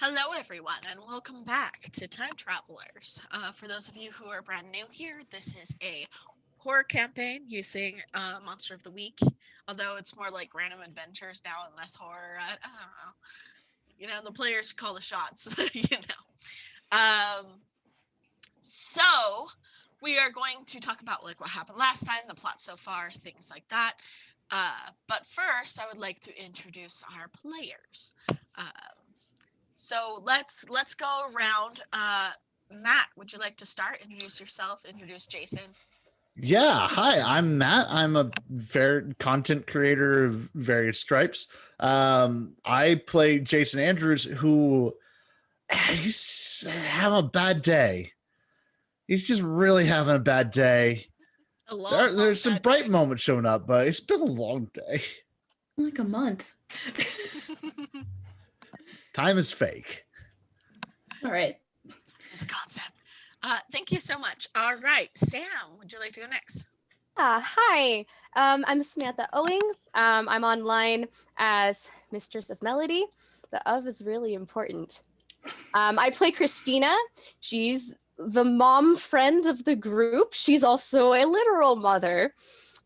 Hello, everyone, and welcome back to Time Travelers. For those of you who are brand new here, this is a horror campaign using Monster of the Week, although it's more like random adventures now and less horror. I don't know. The players call the shots, So, we are going to talk about like what happened last time, the plot so far, things like that. But first, I would like to introduce our players. So let's go around. Matt, would you like to start? Introduce yourself. Introduce Jason. Yeah, hi, I'm Matt. I'm a content creator of various stripes. I play Jason Andrews, who he's having a bad day. He's just really having a bad day. There's some bright moments showing up, but it's been a long day. Like a month. Time is fake. All right. It's a concept. Thank you so much. All right, Sam, would you like to go next? Hi, I'm Samantha Owings. I'm online as Mistress of Melody. The of is really important. I play Christina. She's the mom friend of the group. She's also a literal mother.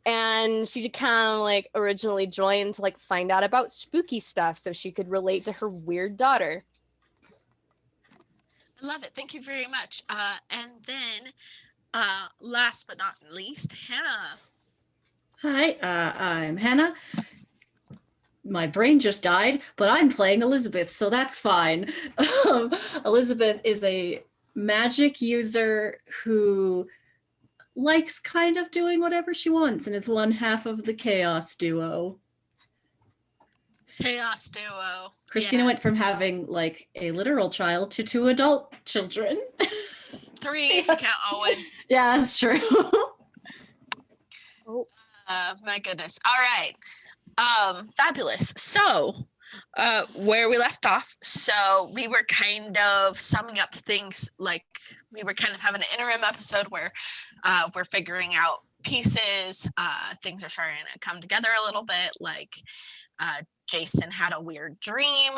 And she kind of like originally joined to like find out about spooky stuff so she could relate to her weird daughter. I love it. Thank you very much. And then last but not least, Hannah. Hi, I'm Hannah. My brain just died, but I'm playing Elizabeth, so that's fine. Elizabeth is a magic user who likes kind of doing whatever she wants, and is one half of the Chaos Duo. Chaos Duo. Christina went from having like a literal child to 2 adult children. 3 if you count Owen. Yeah, that's true. My goodness. All right. Fabulous. So, where we left off, so we were kind of summing up things, like we were kind of having an interim episode where we're figuring out pieces. Things are starting to come together a little bit, like Jason had a weird dream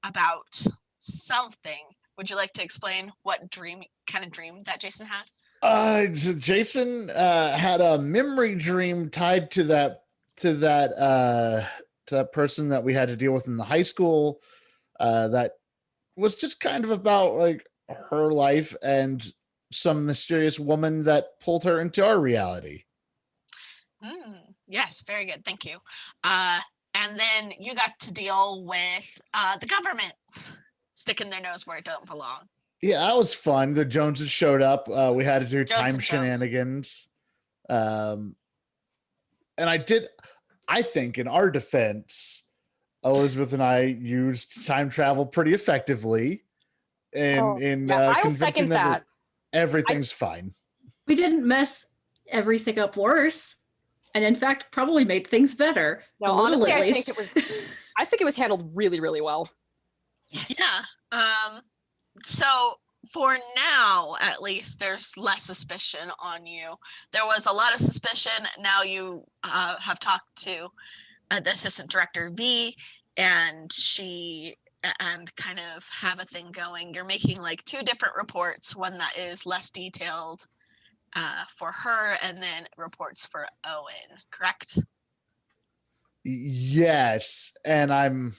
about something. Would you like to explain what kind of dream that Jason had? So Jason had a memory dream tied to that person that we had to deal with in the high school. That was just kind of about like her life and some mysterious woman that pulled her into our reality. Yes, very good. Thank you. And then you got to deal with the government sticking their nose where it don't belong. Yeah, that was fun. The Joneses showed up. We had to do Jones time shenanigans. And I think in our defense, Elizabeth and I used time travel pretty effectively in I will convincing second them that. Everything's fine. We didn't mess everything up worse, and in fact probably made things better. No, honestly, I think it was handled really, really well. Yes. Yeah. So for now, at least, there's less suspicion on you. There was a lot of suspicion. Now you have talked to the assistant director V, and and kind of have a thing going. You're making like 2 different reports, one that is less detailed for her, and then reports for Owen, correct? Yes, and I'm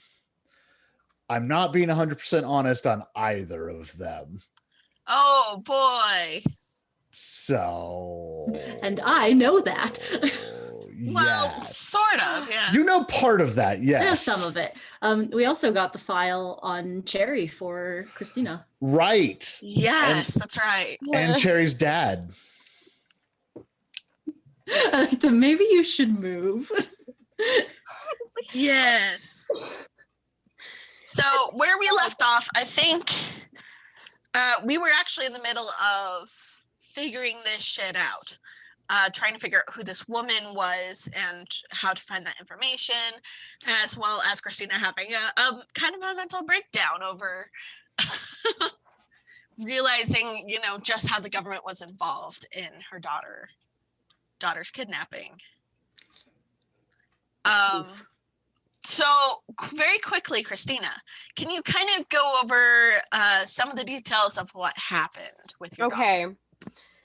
not being 100% honest on either of them. Oh boy. So. And I know that. Well, yes. sort of, yeah. You know part of that, yes. I know some of it. We also got the file on Cherry for Christina. Right. Yes, that's right. And Cherry's dad. Maybe you should move. Yes. So where we left off, I think we were actually in the middle of figuring this shit out. Trying to figure out who this woman was and how to find that information, as well as Christina having a kind of a mental breakdown over realizing, just how the government was involved in her daughter's kidnapping. So very quickly, Christina, can you kind of go over some of the details of what happened with your daughter? Okay.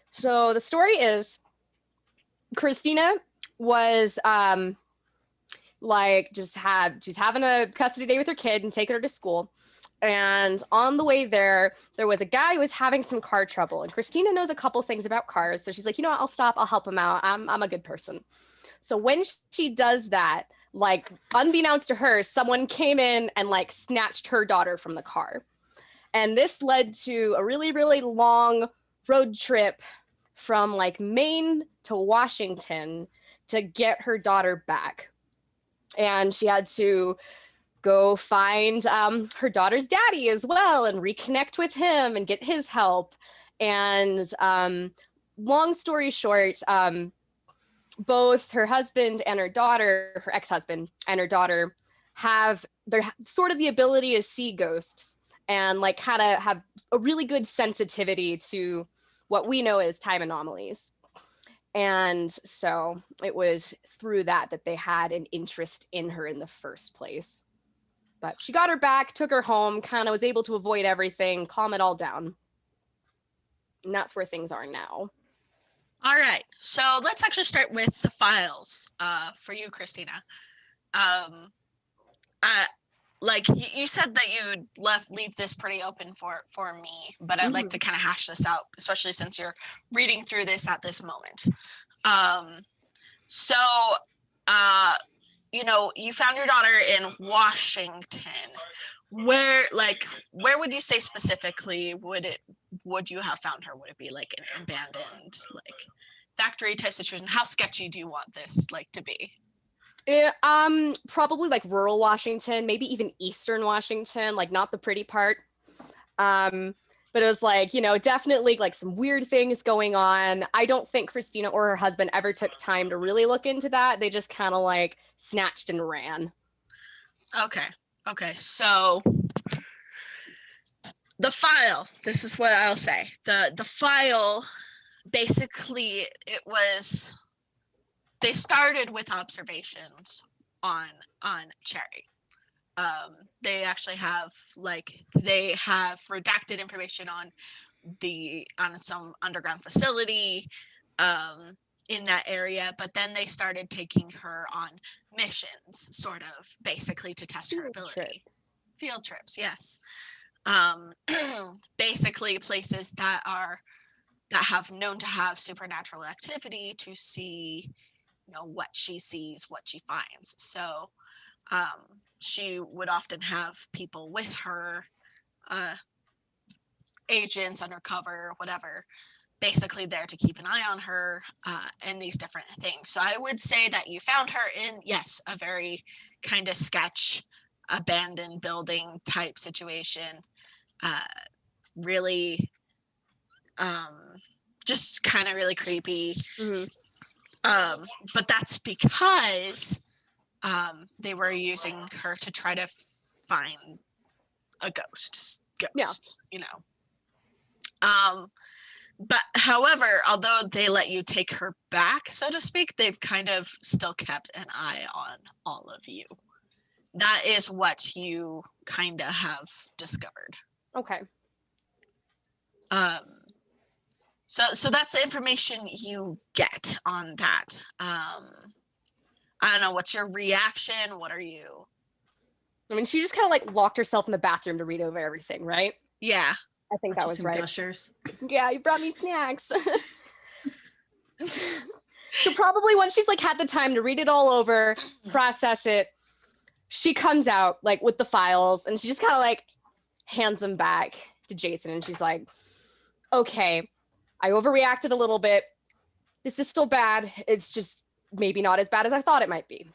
So the story is Christina was like she's having a custody day with her kid and taking her to school. And on the way there was a guy who was having some car trouble. And Christina knows a couple things about cars. So she's like, you know what, I'll stop, I'll help him out. I'm a good person. So when she does that, like unbeknownst to her, someone came in and like snatched her daughter from the car. And this led to a really, really long road trip from like Maine to Washington to get her daughter back. And she had to go find her daughter's daddy as well and reconnect with him and get his help. And long story short, both her husband and her daughter, her ex-husband and her daughter, have sort of the ability to see ghosts and like kind of have a really good sensitivity to what we know as time anomalies. And so it was through that they had an interest in her in the first place. But she got her back, took her home, kind of was able to avoid everything, calm it all down. And that's where things are now. All right, so let's actually start with the files for you, Christina. Like you said that you leave this pretty open for me, but I'd like to kind of hash this out, especially since you're reading through this at this moment. So you know, you found your daughter in Washington. Where would you say specifically would you have found her? Would it be like an abandoned like factory type situation? How sketchy do you want this like to be? Probably like rural Washington, maybe even eastern Washington, like not the pretty part. But it was like, you know, definitely like some weird things going on. I don't think Christina or her husband ever took time to really look into that. They just kind of like snatched and ran. Okay, so the file, this is what I'll say. The file, basically, they started with observations on Cherry. They actually have redacted information on some underground facility in that area, but then they started taking her on missions, sort of basically to test her ability. Field trips, yes. Basically places that have known to have supernatural activity to see, you know, what she sees, what she finds. So she would often have people with her, agents, undercover, whatever, basically there to keep an eye on her and these different things. So I would say that you found her in, yes, a very kind of sketch, abandoned building type situation. Really, just kind of really creepy. But that's because they were using her to try to find a ghost, yeah. You know. But however, although they let you take her back, so to speak, they've kind of still kept an eye on all of you. That is what you kind of have discovered. Okay. So that's the information you get on that. I don't know, what's your reaction? What are you? I mean, she just kind of like locked herself in the bathroom to read over everything, right? Yeah. I think that was right. Gushers. Yeah, you brought me snacks. So probably once she's like had the time to read it all over, process it, she comes out like with the files and she just kind of like hands them back to Jason and she's like, okay, I overreacted a little bit. This is still bad. It's just maybe not as bad as I thought it might be.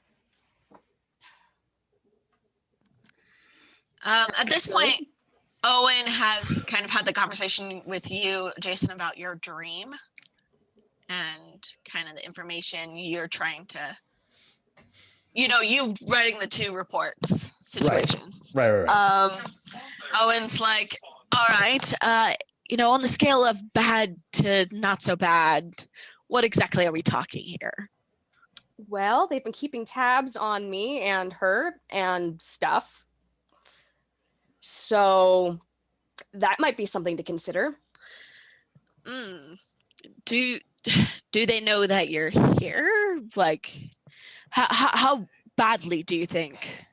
At this point, Owen has kind of had the conversation with you, Jason, about your dream and kind of the information you're trying to, you know, you writing the 2 reports situation. Right. Owen's like, all right, you know, on the scale of bad to not so bad, what exactly are we talking here? Well, they've been keeping tabs on me and her and stuff. So that might be something to consider. Mm. Do do they know that you're here? Like, how badly do you think?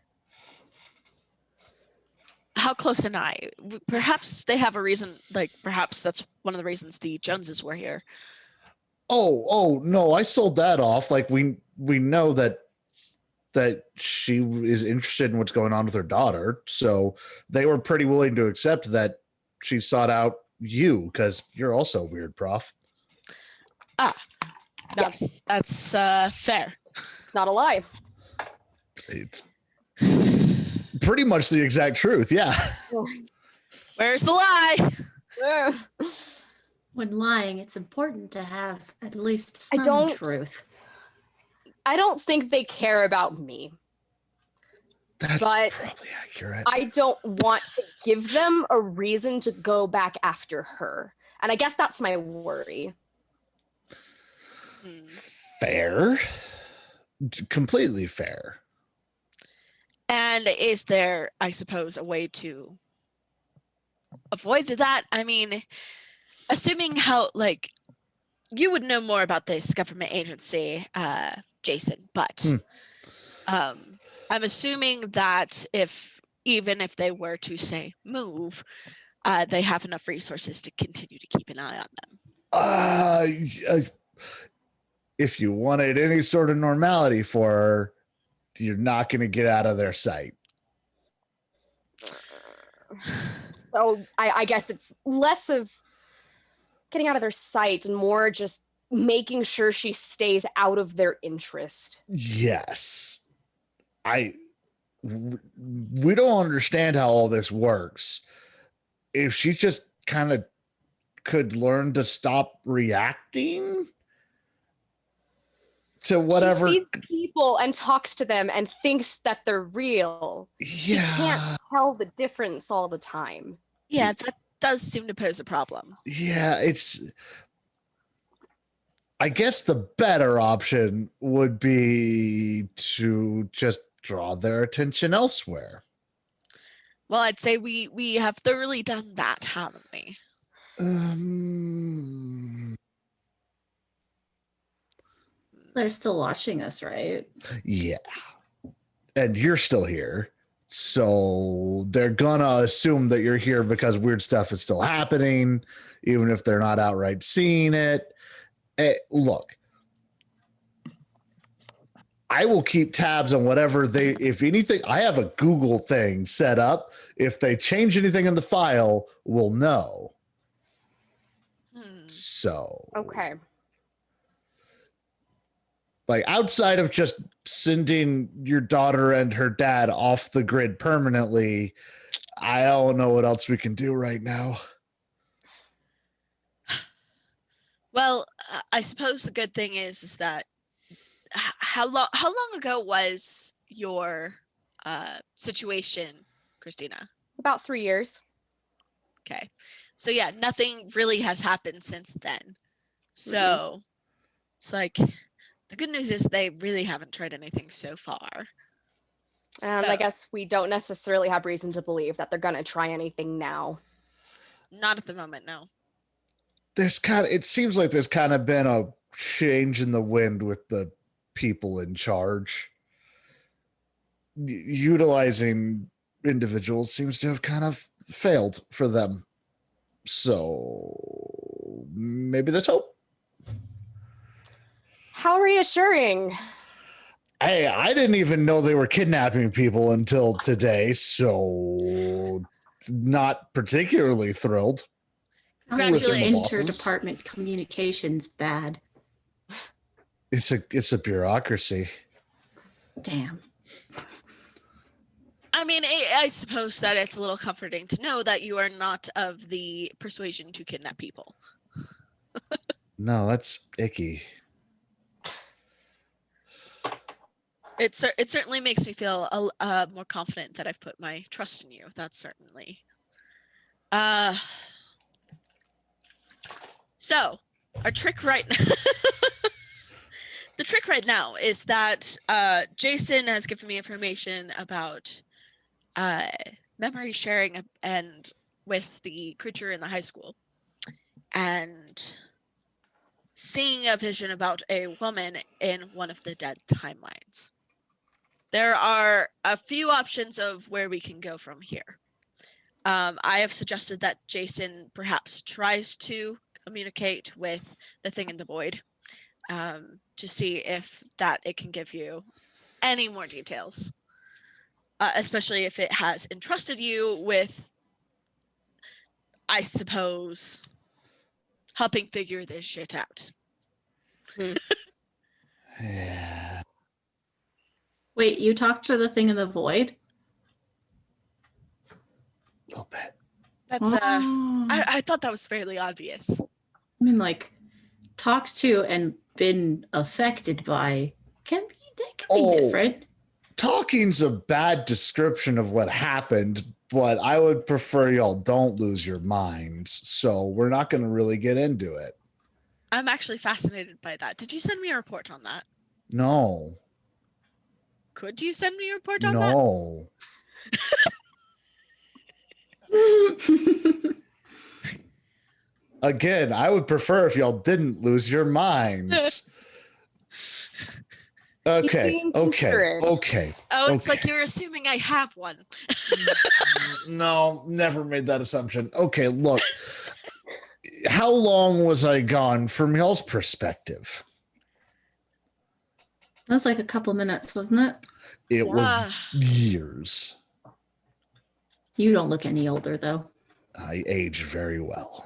How close an eye? Perhaps they have a reason. Like, perhaps that's one of the reasons the Joneses were here. Oh no, I sold that off. Like we know that she is interested in what's going on with her daughter, so they were pretty willing to accept that she sought out you because you're also weird, Prof. Ah, Yes. that's fair. It's not a lie. It's pretty much the exact truth. Yeah. Where's the lie? When lying, it's important to have at least I some don't- truth. I don't think they care about me. That's But probably accurate. I don't want to give them a reason to go back after her. And I guess that's my worry. Hmm. Fair. Completely fair. And is there, I suppose, a way to avoid that? I mean, assuming how, like, you would know more about this government agency, Jason, but I'm assuming that even if they were to say move, they have enough resources to continue to keep an eye on them. If you wanted any sort of normality for her, you're not going to get out of their sight. So I guess it's less of getting out of their sight and more just making sure she stays out of their interest. Yes. We don't understand how all this works. If she just kind of could learn to stop reacting to whatever. She sees people and talks to them and thinks that they're real. She can't tell the difference all the time. Yeah, that does seem to pose a problem. Yeah, I guess the better option would be to just draw their attention elsewhere. Well, I'd say we have thoroughly done that, haven't we? They're still watching us, right? Yeah. And you're still here. So they're gonna assume that you're here because weird stuff is still happening, even if they're not outright seeing it. Look, I will keep tabs on whatever if anything, I have a Google thing set up. If they change anything in the file, we'll know. So. Okay. Like outside of just sending your daughter and her dad off the grid permanently, I don't know what else we can do right now. Well, I suppose the good thing is that how long ago was your situation, Christina? About 3 years. Okay, so yeah, nothing really has happened since then. So it's like the good news is they really haven't tried anything so far. And I guess we don't necessarily have reason to believe that they're gonna try anything now. Not at the moment, no. It seems like there's kind of been a change in the wind with the people in charge. Utilizing individuals seems to have kind of failed for them. So maybe there's hope. How reassuring. Hey, I didn't even know they were kidnapping people until today, so not particularly thrilled. Congratulations. Interdepartment communications bad. It's a bureaucracy. Damn. I mean, I suppose that it's a little comforting to know that you are not of the persuasion to kidnap people. No, that's icky. It certainly makes me feel more confident that I've put my trust in you. That's certainly. So our trick right now. the trick right now is that Jason has given me information about memory sharing and with the creature in the high school, and seeing a vision about a woman in one of the dead timelines. There are a few options of where we can go from here. I have suggested that Jason perhaps tries to communicate with the thing in the void to see if that it can give you any more details, especially if it has entrusted you with, I suppose, helping figure this shit out. Yeah. Wait, you talked to the thing in the void? A little bit. That's Oh. I thought that was fairly obvious. I mean, like, talked to and been affected by can be, that can be different. Talking's a bad description of what happened, but I would prefer y'all don't lose your minds. So we're not going to really get into it. I'm actually fascinated by that. Did you send me a report on that? No. Could you send me a report on that? No. Again, I would prefer if y'all didn't lose your minds. Okay. being Okay. considerate. Okay. Oh, it's Okay. like you're assuming I have one. No, never made that assumption. Okay, look. How long was I gone from y'all's perspective? That was like a couple minutes, wasn't it? It was Ah, years. You don't look any older, though. I age very well.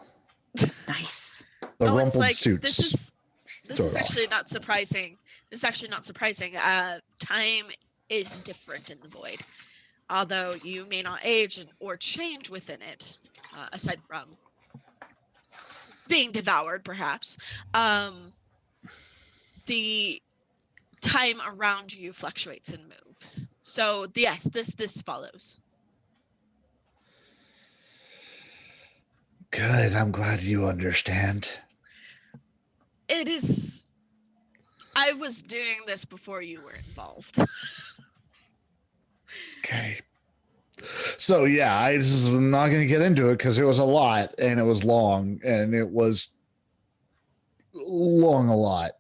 Nice. The oh, it's rumpled like suits. this throw is it actually off. not surprising. This is actually not surprising. Time is different in the void, although you may not age or change within it, aside from being devoured, perhaps. The time around you fluctuates and moves. So yes, this follows. Good. I'm glad you understand. It is. I was doing this before you were involved. Okay. So yeah, I'm not going to get into it because it was a lot and it was long and it was long a lot.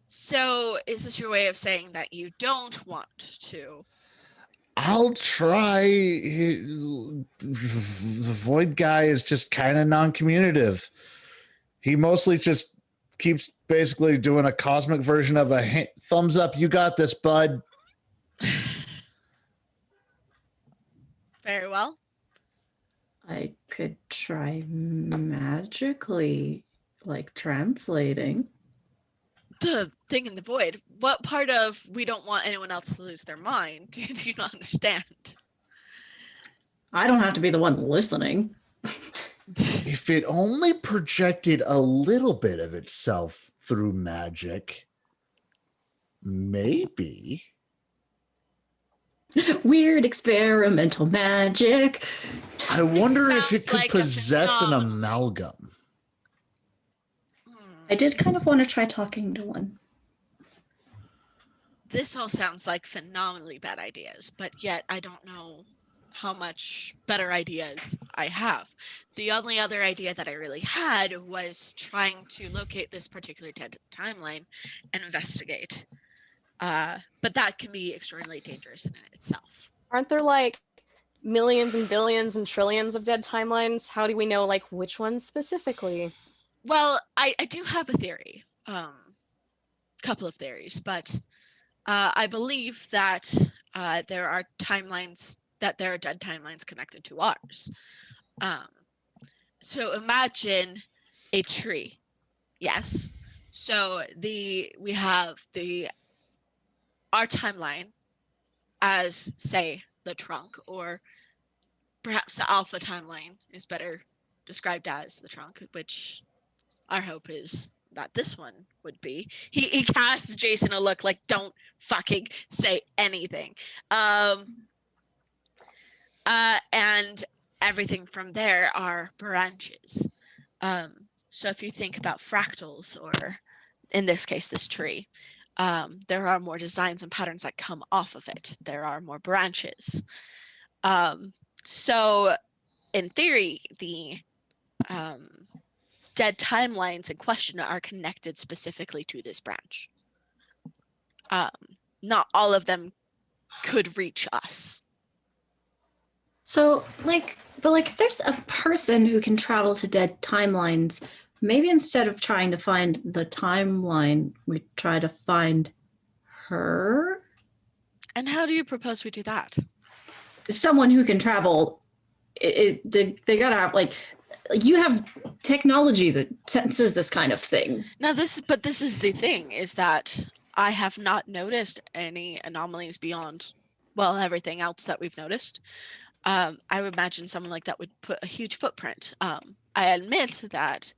So is this your way of saying that you don't want to? I'll try. The void guy is just kind of non-communicative. He mostly just keeps basically doing a cosmic version of a thumbs up. You got this, bud. Very well. I could try magically, like translating. The thing in the void. What part of we don't want anyone else to lose their mind do you not understand? I don't have to be the one listening. If it only projected a little bit of itself through magic, maybe. Weird experimental magic. I wonder if it Sounds could like a possess an phenomenal- amalgam. I did kind of want to try talking to one. This all sounds like phenomenally bad ideas, but yet I don't know how much better ideas I have. The only other idea that I really had was trying to locate this particular dead timeline and investigate. But that can be extraordinarily dangerous in itself. Aren't there like millions and billions and trillions of dead timelines? How do we know like which ones specifically? Well, I do have a theory, couple of theories, but I believe that there are timelines, that there are dead timelines connected to ours. So imagine a tree. Yes. So we have our timeline as, say, the trunk, or perhaps the alpha timeline is better described as the trunk, which our hope is that this one would be. He casts Jason a look like, don't fucking say anything. And everything from there are branches. So if you think about fractals or in this case, this tree, there are more designs and patterns that come off of it. There are more branches. So in theory, the dead timelines in question are connected specifically to this branch. Not all of them could reach us. So, if there's a person who can travel to dead timelines, maybe instead of trying to find the timeline, we try to find her? And how do you propose we do that? Someone who can travel. They gotta have, you have technology that senses this kind of thing. Now this is the thing, is that I have not noticed any anomalies beyond, well, everything else that we've noticed. I would imagine someone like that would put a huge footprint. I admit that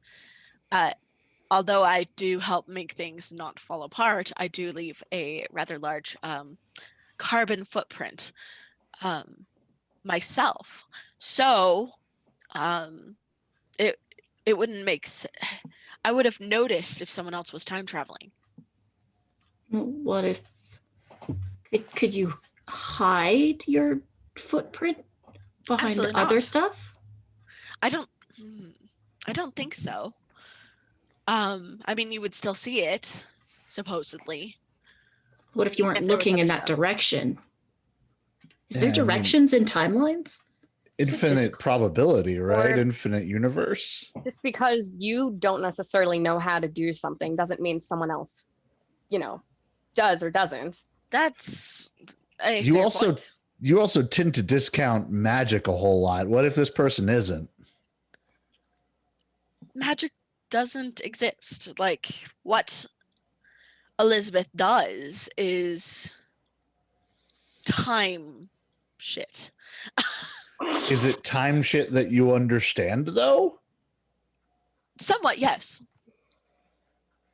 although I do help make things not fall apart, I do leave a rather large carbon footprint myself. So it wouldn't make sense. I would have noticed if someone else was time traveling. What if could you hide your footprint behind Absolutely other not. stuff? I don't think so. I mean, you would still see it, supposedly. What if you weren't If there was looking in other that stuff. direction? Is Yeah, there I mean- directions in timelines? Infinite probability, right? Or- Infinite universe. Just because you don't necessarily know how to do something doesn't mean someone else, does or doesn't. That's a You fair also point. you also tend to discount magic a whole lot. What if this person isn't? Magic doesn't exist. Like, what Elizabeth does is time shit. Is it time shit that you understand though? Somewhat, yes.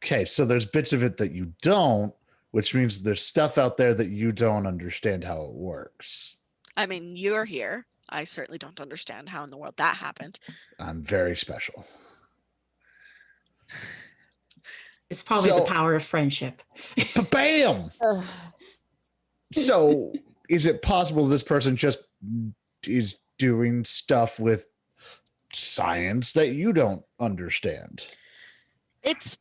Okay, so there's bits of it that you don't, which means there's stuff out there that you don't understand how it works. I mean, you're here. I certainly don't understand how in the world that happened. I'm very special. It's probably So- the power of friendship. Bam! Ugh. So is it possible this person just is doing stuff with science that you don't understand? It's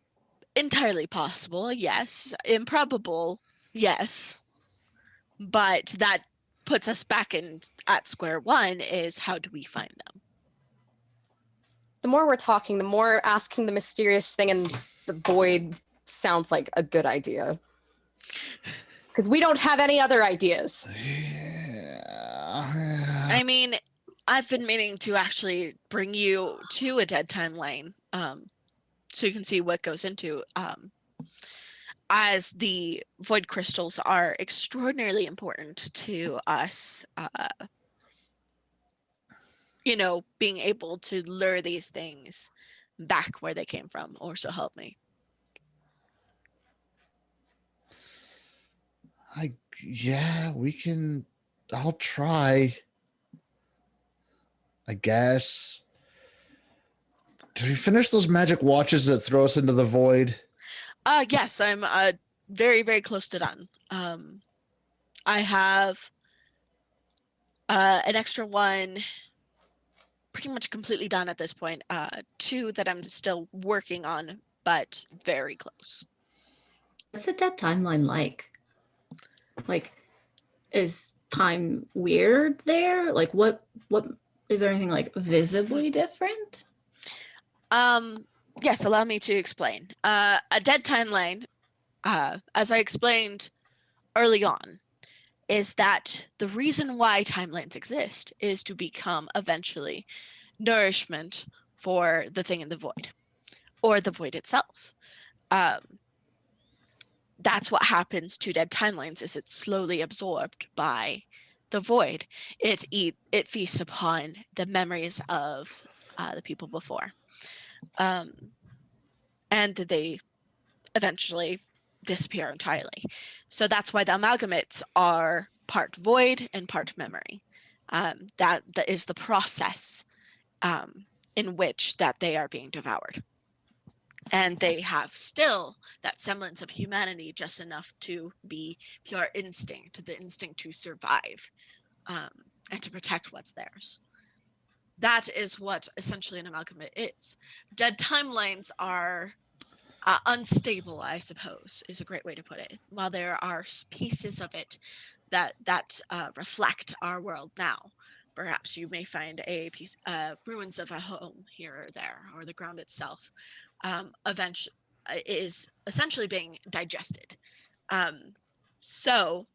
entirely possible, yes. Improbable, yes. But that puts us back in at square one, is how do we find them? The more we're talking, the more asking the mysterious thing in the void sounds like a good idea. Because we don't have any other ideas. I mean, I've been meaning to actually bring you to a dead timeline, so you can see what goes into, as the void crystals are extraordinarily important to us, being able to lure these things back where they came from, or so help me. Yeah, we can. I'll try. I guess. Did we finish those magic watches that throw us into the void? Yes, I'm very, very close to done. I have an extra one pretty much completely done at this point. Two that I'm still working on, but very close. What's a dead timeline like? Like, is time weird there? Like, what is there anything like visibly different? Yes, allow me to explain. A dead timeline, as I explained early on, is that the reason why timelines exist is to become eventually nourishment for the thing in the void, or the void itself. That's what happens to dead timelines, is it's slowly absorbed by the void. It feasts upon the memories of the people before. And they eventually disappear entirely. So that's why the amalgamates are part void and part memory. That is the process in which that they are being devoured. and they have still that semblance of humanity, just enough to be pure instinct, the instinct to survive, and to protect what's theirs. That is what essentially an amalgamate is. Dead timelines are unstable, I suppose, is a great way to put it. While there are pieces of it that reflect our world now, perhaps you may find a piece, ruins of a home here or there, or the ground itself, eventually is essentially being digested. So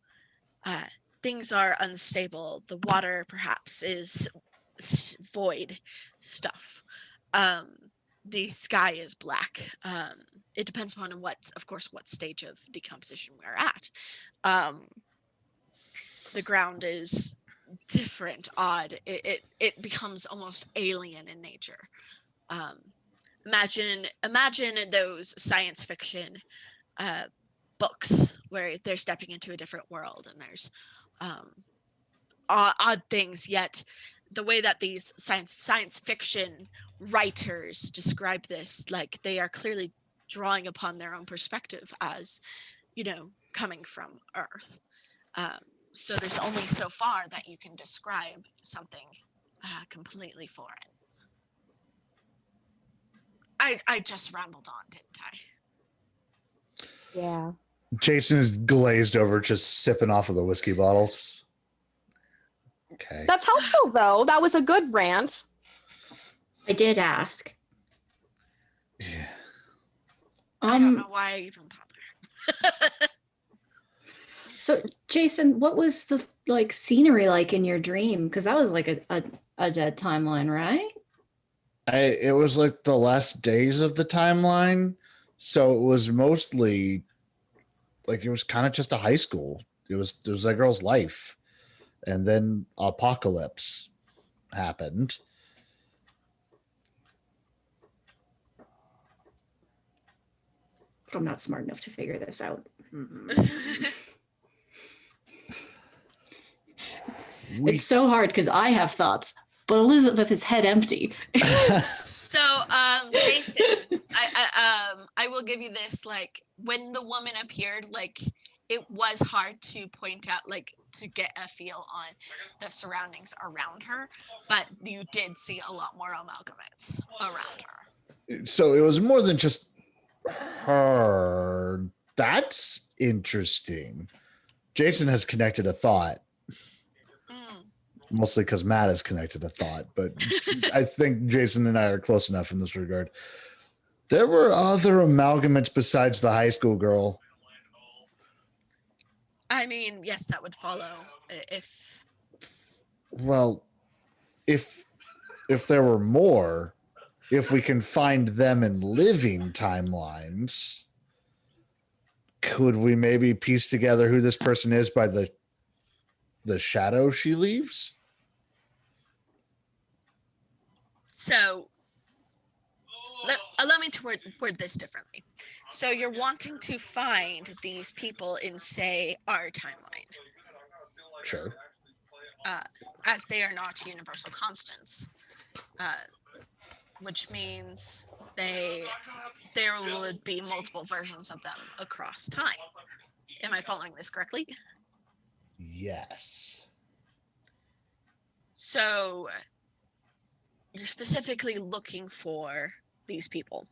things are unstable. The water perhaps is void stuff. The sky is black. It depends upon of course, what stage of decomposition we're at. The ground is different, odd. It becomes almost alien in nature. Imagine those science fiction books where they're stepping into a different world and there's odd things, yet the way that these science fiction writers describe this, like they are clearly drawing upon their own perspective as, coming from Earth. So there's only so far that you can describe something completely foreign. I just rambled on, didn't I? Yeah. Jason is glazed over, just sipping off of the whiskey bottle. Okay. That's helpful, though. That was a good rant. I did ask. Yeah. I don't know why I even bother. So, Jason, what was the scenery like in your dream? Because that was like a dead timeline, right? It was like the last days of the timeline, so it was mostly like it was kind of just a high school. It was that girl's life, and then apocalypse happened. But I'm not smart enough to figure this out. It's so hard because I have thoughts, but Elizabeth is head empty. So, Jason, I will give you this. Like, when the woman appeared, like, it was hard to point out, like, to get a feel on the surroundings around her, but you did see a lot more amalgamates around her. So it was more than just her. That's interesting. Jason has connected a thought. Mostly because Matt has connected a thought, but I think Jason and I are close enough in this regard. There were other amalgamates besides the high school girl. I mean, yes, that would follow if. Well, if there were more, if we can find them in living timelines, could we maybe piece together who this person is by the shadow she leaves? So, allow me to word this differently. So you're wanting to find these people in, say, our timeline. Sure. As they are not universal constants, which means there would be multiple versions of them across time. Am I following this correctly? Yes. So you're specifically looking for these people.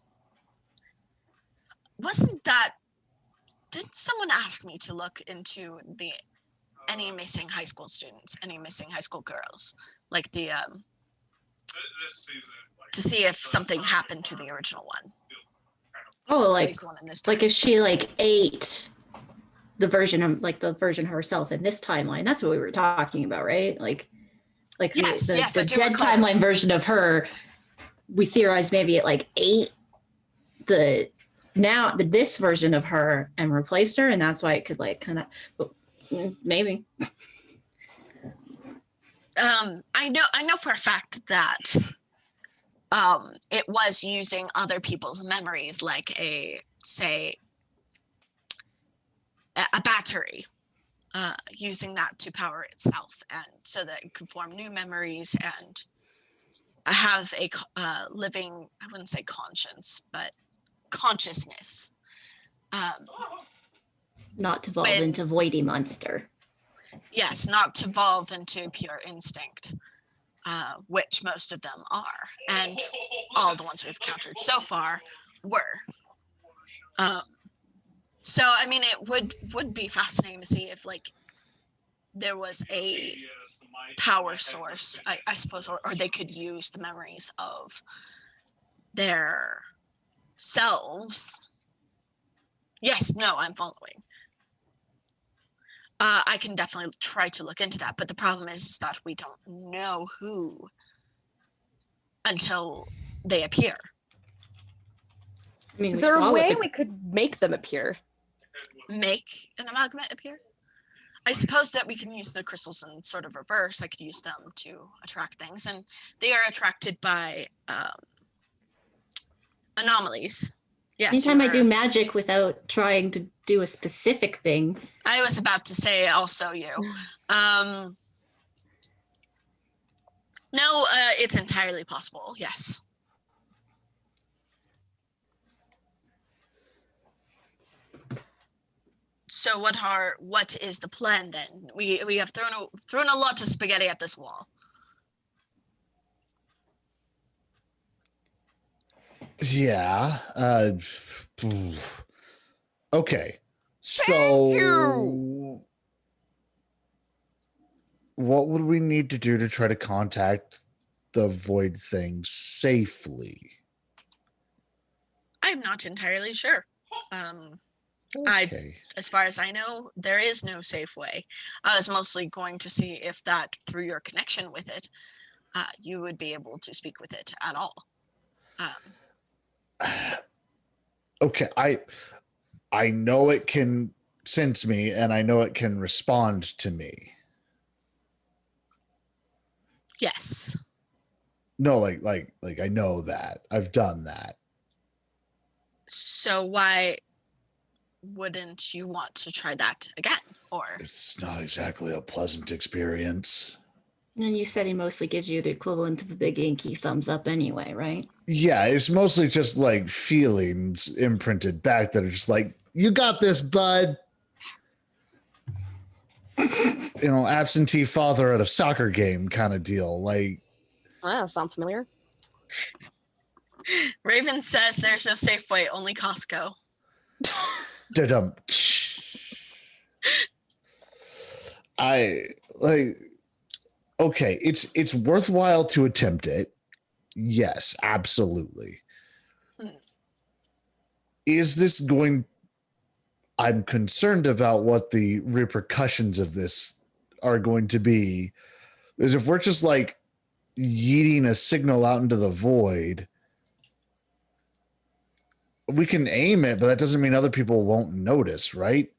Did someone ask me to look into any missing high school students, any missing high school girls, like to see if something happened to the original one? Oh, like if she ate the version of the version of herself in this timeline. That's what we were talking about, right? Yes, the dead timeline version of her, we theorized maybe it ate this version of her and replaced her, and that's why it could maybe. I know for a fact that it was using other people's memories, like a battery, using that to power itself, and so that it could form new memories and have a living, I wouldn't say conscience, but consciousness. Not to evolve When- into voidy monster. Yes, not to evolve into pure instinct, which most of them are, and all the ones we've encountered so far were. So, I mean, it would be fascinating to see if, like, there was a power source, I suppose, or they could use the memories of their selves. Yes, no, I'm following. I can definitely try to look into that, but the problem is that we don't know who until they appear. I mean, Is we there saw a what way the- we could make them appear? Make an amalgamate appear? I suppose that we can use the crystals in sort of reverse. I could use them to attract things, and they are attracted by anomalies. Yes. Anytime I do magic without trying to do a specific thing, I was about to say also you. No, it's entirely possible. Yes. So what is the plan then? We have thrown a lot of spaghetti at this wall. Yeah. Okay. So what would we need to do to try to contact the void thing safely? I'm not entirely sure. Okay. As far as I know, there is no safe way. I was mostly going to see if that, through your connection with it, you would be able to speak with it at all. Okay, I know it can sense me and I know it can respond to me. Yes. No, like I know that. I've done that. So why wouldn't you want to try that again? Or It's not exactly a pleasant experience. and you said he mostly gives you the equivalent of a big inky thumbs up anyway, right? Yeah, it's mostly just like feelings imprinted back that are just like, you got this, bud. Absentee father at a soccer game kind of deal. Like, Sounds familiar. Raven says there's no safe way, only Costco. da-dum. I like, okay, it's worthwhile to attempt it. Yes, absolutely. Is this going? I'm concerned about what the repercussions of this are going to be. Is if we're just like yeeting a signal out into the void, we can aim it, but that doesn't mean other people won't notice, right?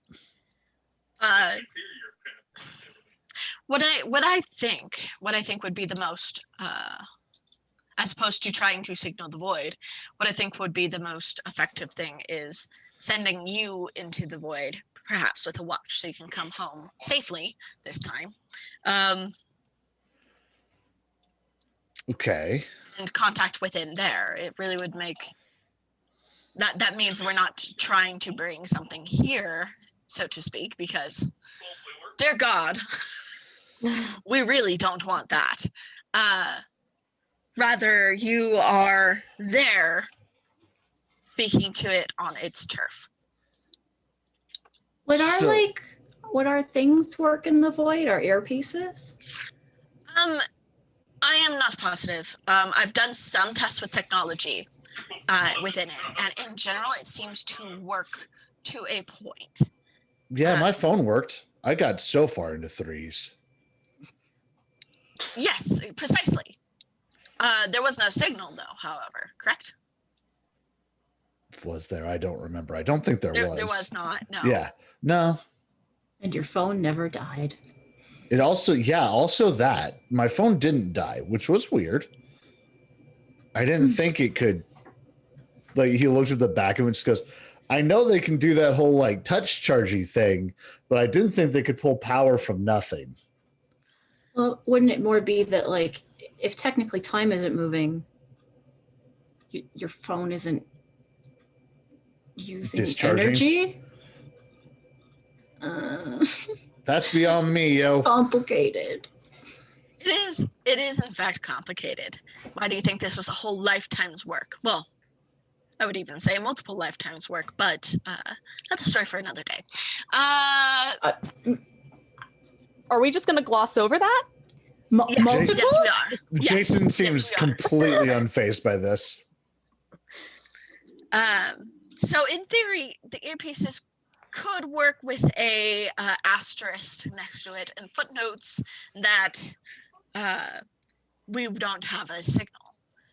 What I think would be the most, as opposed to trying to signal the void, what I think would be the most effective thing is sending you into the void, perhaps with a watch, so you can come home safely this time. Okay. And contact within there. It really would make that means we're not trying to bring something here, so to speak, because dear God, we really don't want that. Rather, you are there speaking to it on its turf. Would So- our things work in the void? Our earpieces? I am not positive. I've done some tests with technology within it, and in general, it seems to work to a point. Yeah, my phone worked. I got so far into threes. Yes, precisely. There was no signal, though, however, correct? Was there? I don't remember. I don't think there was. There was not, no. Yeah. No. And your phone never died. It also, also that my phone didn't die, which was weird. I didn't think it could. Like, he looks at the back of it and just goes, I know they can do that whole like touch chargy thing, but I didn't think they could pull power from nothing. Well, wouldn't it more be that, like, if technically time isn't moving, your phone isn't Using Discharging. energy? That's beyond me, yo. Complicated. It is in fact complicated. Why do you think this was a whole lifetime's work? Well, I would even say multiple lifetimes work, but that's a story for another day. Are we just gonna gloss over that? Yes, Multiple? yes, we are. Yes, Jason yes, seems we are. completely unfazed by this. So in theory, the earpieces could work with a asterisk next to it and footnotes that we don't have a signal.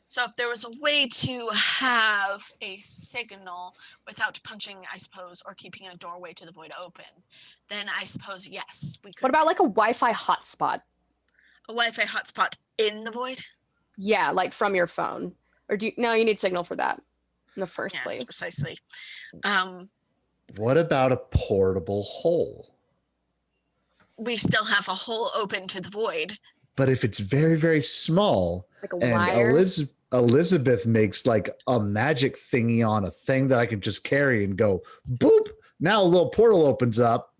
So if there was a way to have a signal without punching, I suppose, or keeping a doorway to the void open, then I suppose, yes, we could. What about like a Wi-Fi hotspot? A Wi-Fi hotspot in the void? Yeah, like from your phone. Or no, you need signal for that in the first Yes, place. precisely. What about a portable hole? We still have a hole open to the void. But if it's very, very small, Like a and wire. Elizabeth makes like a magic thingy on a thing that I can just carry and go boop. Now a little portal opens up.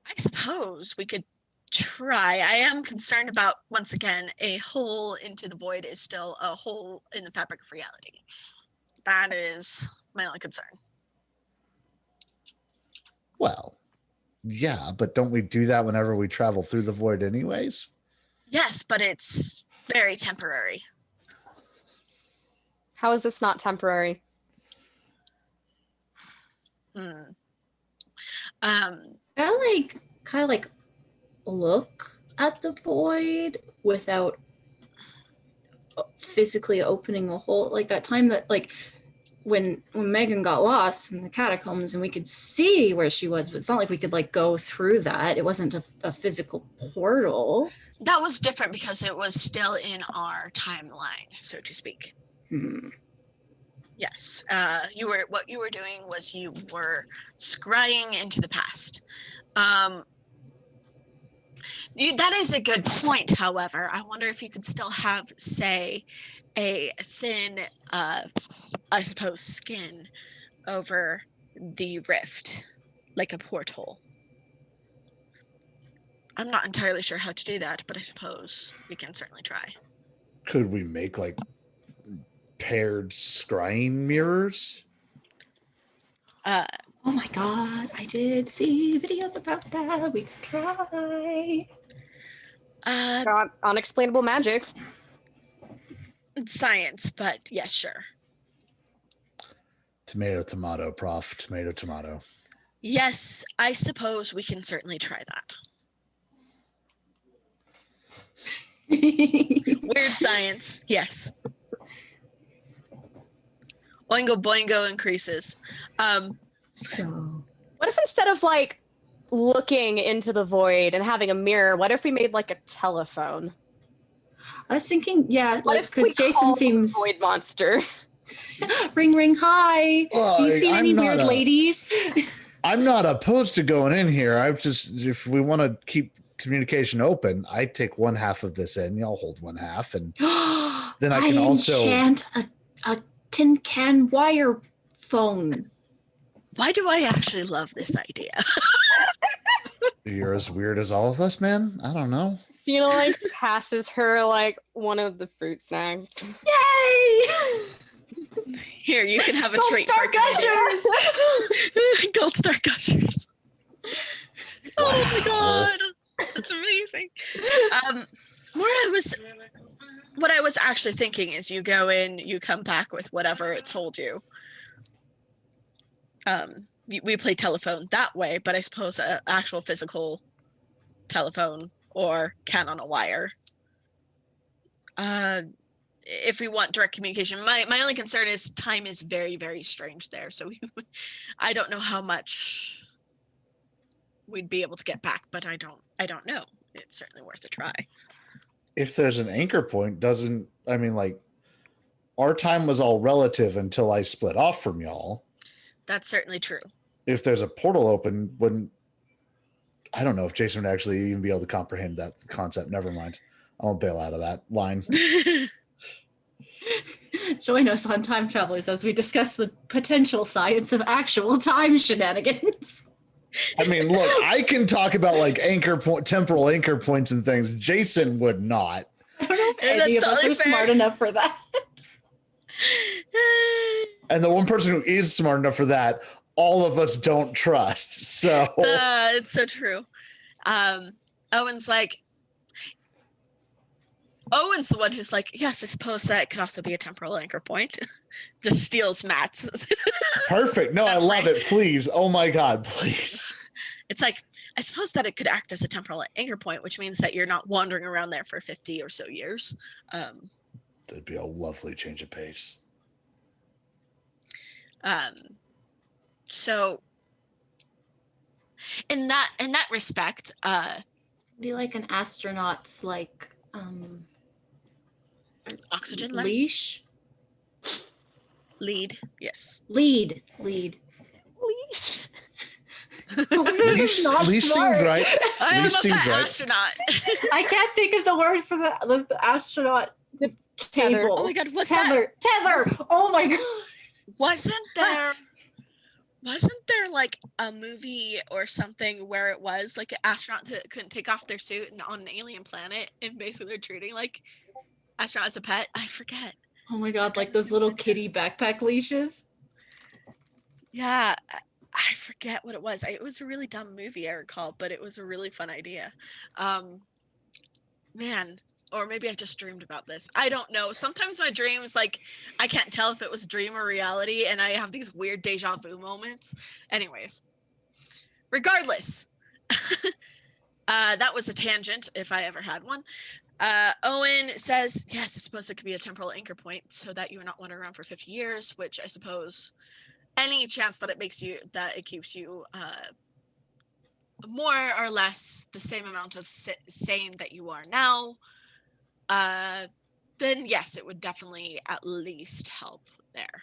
I suppose we could try. I am concerned about, once again, a hole into the void is still a hole in the fabric of reality. That is my only concern. Well, yeah, but don't we do that whenever we travel through the void anyways? Yes, but it's very temporary. How is this not temporary? I kind of like look at the void without physically opening a hole. Like that time that like when Megan got lost in the catacombs and we could see where she was, but it's not like we could like go through that. It wasn't a physical portal. That was different because it was still in our timeline, so to speak. Yes. What you were doing was you were scrying into the past. That is a good point, however. I wonder if you could still have, say, a thin, I suppose, skin over the rift, like a porthole. I'm not entirely sure how to do that, but I suppose we can certainly try. Could we make like paired scrying mirrors? Oh my god, I did see videos about that. We could try. Got unexplainable magic. Science, but yes, sure. Tomato, tomato, prof. Tomato, tomato. Yes, I suppose we can certainly try that. Weird science, yes. Oingo boingo increases. So What if instead of like looking into the void and having a mirror, what if we made like a telephone? I was thinking, yeah, What like if we because Jason called the seems void monster? ring ring hi. You seen any weird ladies? I'm not opposed to going in here. I've just, if we want to keep communication open, I take one half of this in, y'all hold one half, and then I can also enchant a tin can wire phone. Why do I actually love this idea? You're as weird as all of us, man. I don't know. Cena like passes her like one of the fruit snacks. Yay! Here, you can have a Gold treat. Star for Canada. Gushers! Gold Star Gushers. Oh my god, that's amazing. What I was actually thinking is you go in, you come back with whatever it told you. We play telephone that way, but I suppose an actual physical telephone or can on a wire. If we want direct communication, my only concern is time is very, very strange there. So I don't know how much we'd be able to get back, but I don't know. It's certainly worth a try. If there's an anchor point, our time was all relative until I split off from y'all. That's certainly true. If there's a portal open, I don't know if Jason would actually even be able to comprehend that concept. Never mind. I won't bail out of that line. Join us on Time Travelers as we discuss the potential science of actual time shenanigans. I mean, look, I can talk about like temporal anchor points and things. Jason would not. I don't know if Yeah, any of that's us totally are fair. smart enough for that. And the one person who is smart enough for that, all of us don't trust. So It's so true. Owen's the one who's like, yes, I suppose that could also be a temporal anchor point. Just steals Matt's. perfect. No, That's I love right. it. Please. Oh my God, please. It's like, I suppose that it could act as a temporal anchor point, which means that you're not wandering around there for 50 or so years. That'd be a lovely change of pace. So in that respect, Do you like an astronaut's like oxygen line? leash? Lead, yes. Lead. Leash. Leash Not seems smart. right. I am Leash a seems pet right. astronaut. I can't think of the word for the astronaut Tether. table. Oh my God, what's that? Tether. Oh my God. Wasn't there like a movie or something where it was like an astronaut that couldn't take off their suit and on an alien planet, and basically they're treating like astronaut as a pet? I forget. Oh my God, like those little kitty backpack leashes. Yeah, I forget what it was. It was a really dumb movie, I recall, but it was a really fun idea. Man, or maybe I just dreamed about this. I don't know. Sometimes my dreams, like, I can't tell if it was dream or reality, and I have these weird deja vu moments. Anyways, regardless, that was a tangent if I ever had one. Owen says, yes, I suppose it could be a temporal anchor point so that you're not wandering around for 50 years, which I suppose any chance that it keeps you more or less the same amount of sane that you are now, then yes, it would definitely at least help there.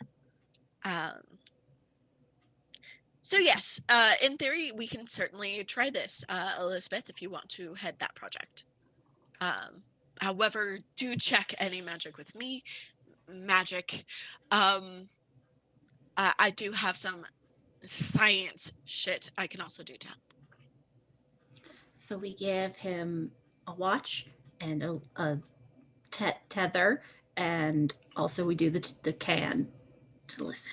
So yes, in theory, we can certainly try this, Elizabeth, if you want to head that project. However, do check any magic with me. Magic. I do have some science shit I can also do to help. So we give him a watch and a tether, and also we do the can to listen.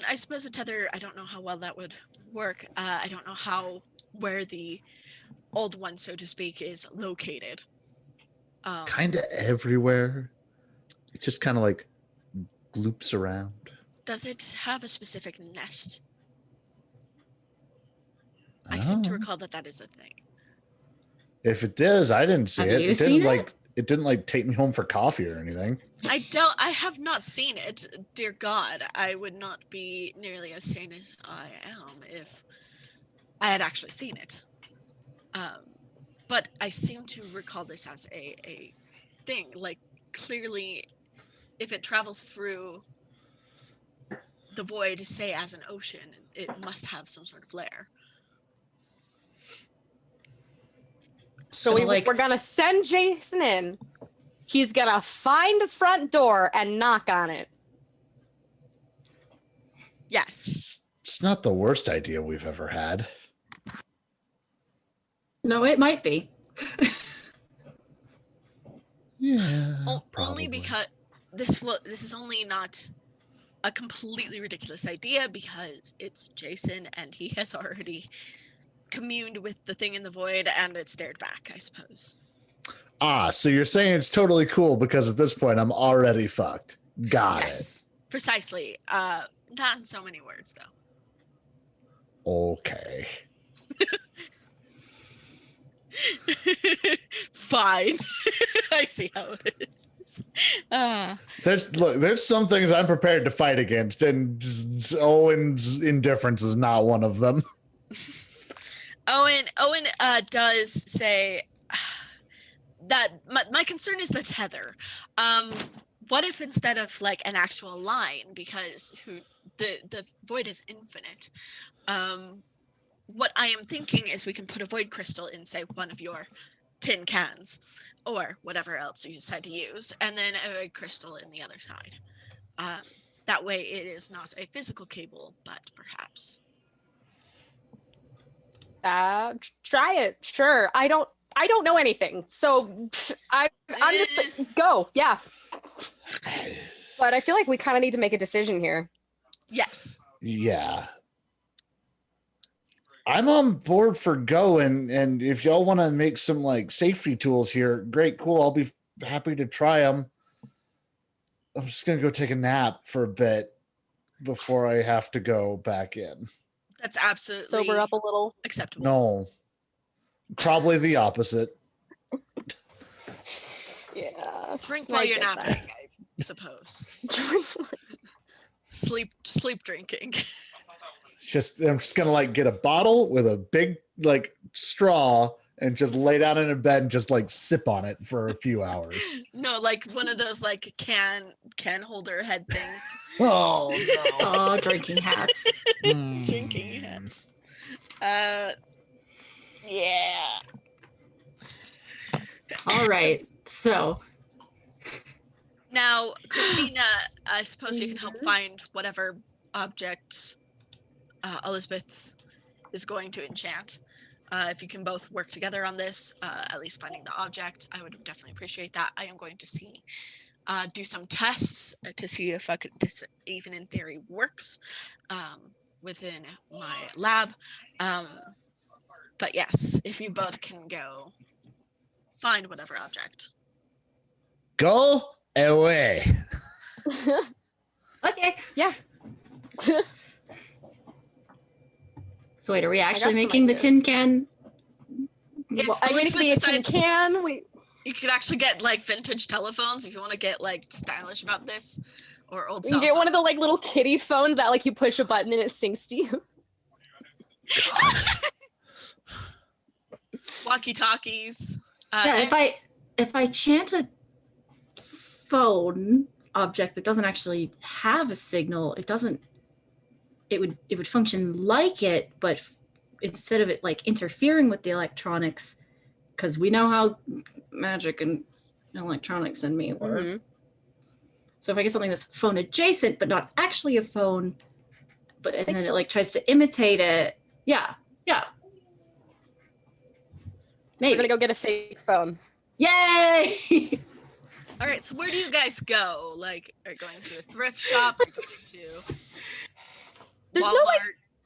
I suppose a tether, I don't know how well that would work. I don't know where the old one, so to speak, is located. Kind of everywhere. It just kind of like gloops around. Does it have a specific nest? I Oh. seem to recall that is a thing. If it does, I didn't see Have it. you It seen didn't it? it didn't like take me home for coffee or anything. I have not seen it. Dear God, I would not be nearly as sane as I am if I had actually seen it. But I seem to recall this as a thing. Like, clearly, if it travels through the void, say as an ocean, it must have some sort of lair. So So, like- we're gonna send Jason in. He's gonna find his front door and knock on it. Yes. It's not the worst idea we've ever had. No, it might be. Yeah. Only probably. because this is only not a completely ridiculous idea, because it's Jason and he has already communed with the thing in the void and it stared back, I suppose. So you're saying it's totally cool because at this point I'm already fucked. Got Yes, precisely. Not in so many words, though. it. Okay. Fine. I see how it is. There's some things I'm prepared to fight against, and just Owen's indifference is not one of them. Owen does say that my concern is the tether. What if instead of like an actual line, because the void is infinite, what I am thinking is we can put a void crystal in, say, one of your tin cans or whatever else you decide to use, and then a void crystal in the other side. That way it is not a physical cable, but perhaps. Try it. Sure. I don't know anything. So I'm just go. Yeah. But I feel like we kind of need to make a decision here. Yes. Yeah. I'm on board for go, and if y'all want to make some like safety tools here, great, cool. I'll be happy to try them. I'm just gonna go take a nap for a bit before I have to go back in. That's absolutely Sober up a little. acceptable. No, probably the opposite. Yeah. Drink I while you're get that. napping, I suppose. Sleep drinking. I'm just gonna like get a bottle with a big like straw and just lay down in a bed and just like sip on it for a few hours. No, like one of those like can holder head things. Oh Oh, drinking hats. no. Drinking hats. Yeah. All right. So, Now, Christina, I suppose you can help find whatever object Elizabeth is going to enchant. If you can both work together on this, at least finding the object, I would definitely appreciate that. I am going to do some tests to see if this even in theory works within my lab. But yes, if you both can go find whatever object. Go away. okay. Yeah. So wait, are we got actually some making the ideas. tin can? If Well, I mean, it could be a tin Elizabeth can. You could actually get like vintage telephones if you want to get like stylish about this, or old You can cell get one of the like little kitty phones that like you push a button and it sings to you. walkie-talkies. yeah, And if I chant a phone object that doesn't actually have a signal, it would function like it, but instead of it like interfering with the electronics, because we know how magic and electronics and me work. Mhm. So if I get something that's phone adjacent but not actually a phone, but and think then so. it like tries to imitate it, yeah. We're Maybe. gonna go get a fake phone. Yay! all right, so where do you guys go? Like, are you going to a thrift shop? Are you going to There's Walmart? no like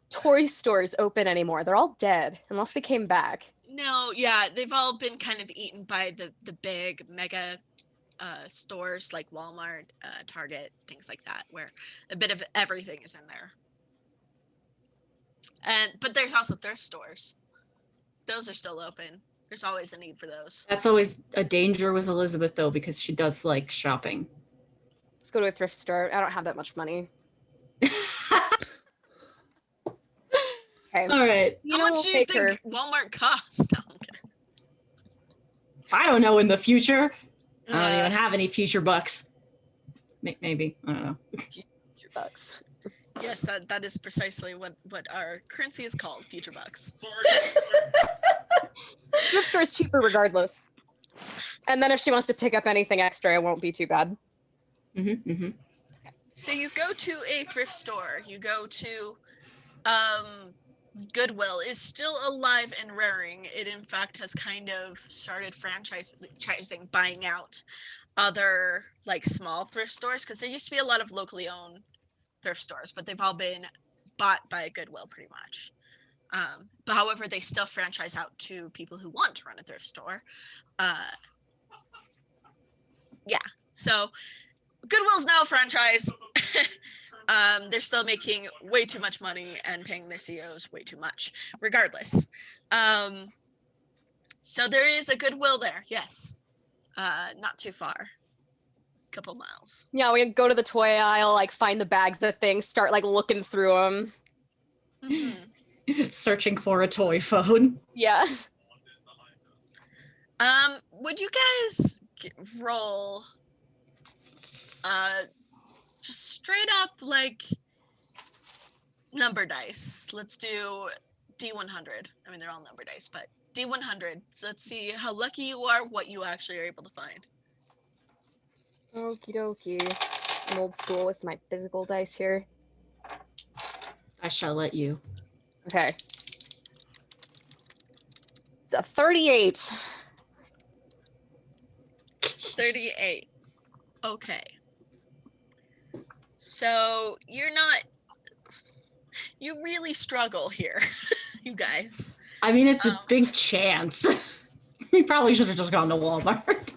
toy stores open anymore. They're all dead unless they came back. No, yeah, they've all been kind of eaten by the big mega stores like Walmart, Target, things like that, where a bit of everything is in there. But there's also thrift stores. Those are still open. There's always a need for those. That's always a danger with Elizabeth though, because she does like shopping. Let's go to a thrift store. I don't have that much money. Okay. All right. How much do you think Walmart costs? No, I'm kidding. I don't know in the future. I don't Uh, even have any future bucks. Maybe. I don't know. Future bucks. Yes, that is precisely what our currency is called, future bucks. Thrift store is cheaper regardless. And then if she wants to pick up anything extra, it won't be too bad. Mm-hmm, mm-hmm. So you go to a thrift store. You go to Goodwill is still alive and raring. It in fact has kind of started franchising, buying out other like small thrift stores, because there used to be a lot of locally owned thrift stores, but they've all been bought by Goodwill pretty much. But however, they still franchise out to people who want to run a thrift store. Yeah, so Goodwill's now a franchise. They're still making way too much money and paying their CEOs way too much, regardless. So there is a Goodwill there, yes. Not too far. Couple miles. Yeah, we go to the toy aisle, like find the bags of things, start like looking through them. Mm-hmm. Searching for a toy phone. Yeah. Would you guys roll just straight up like number dice? Let's do D100. I mean, they're all number dice, but D100. So let's see how lucky you are, what you actually are able to find. Okie dokie. I'm old school with my physical dice here. I shall let you. Okay. It's a 38. 38. Okay. So you're not. You really struggle here, you guys. I mean, it's a big chance. We probably should have just gone to Walmart.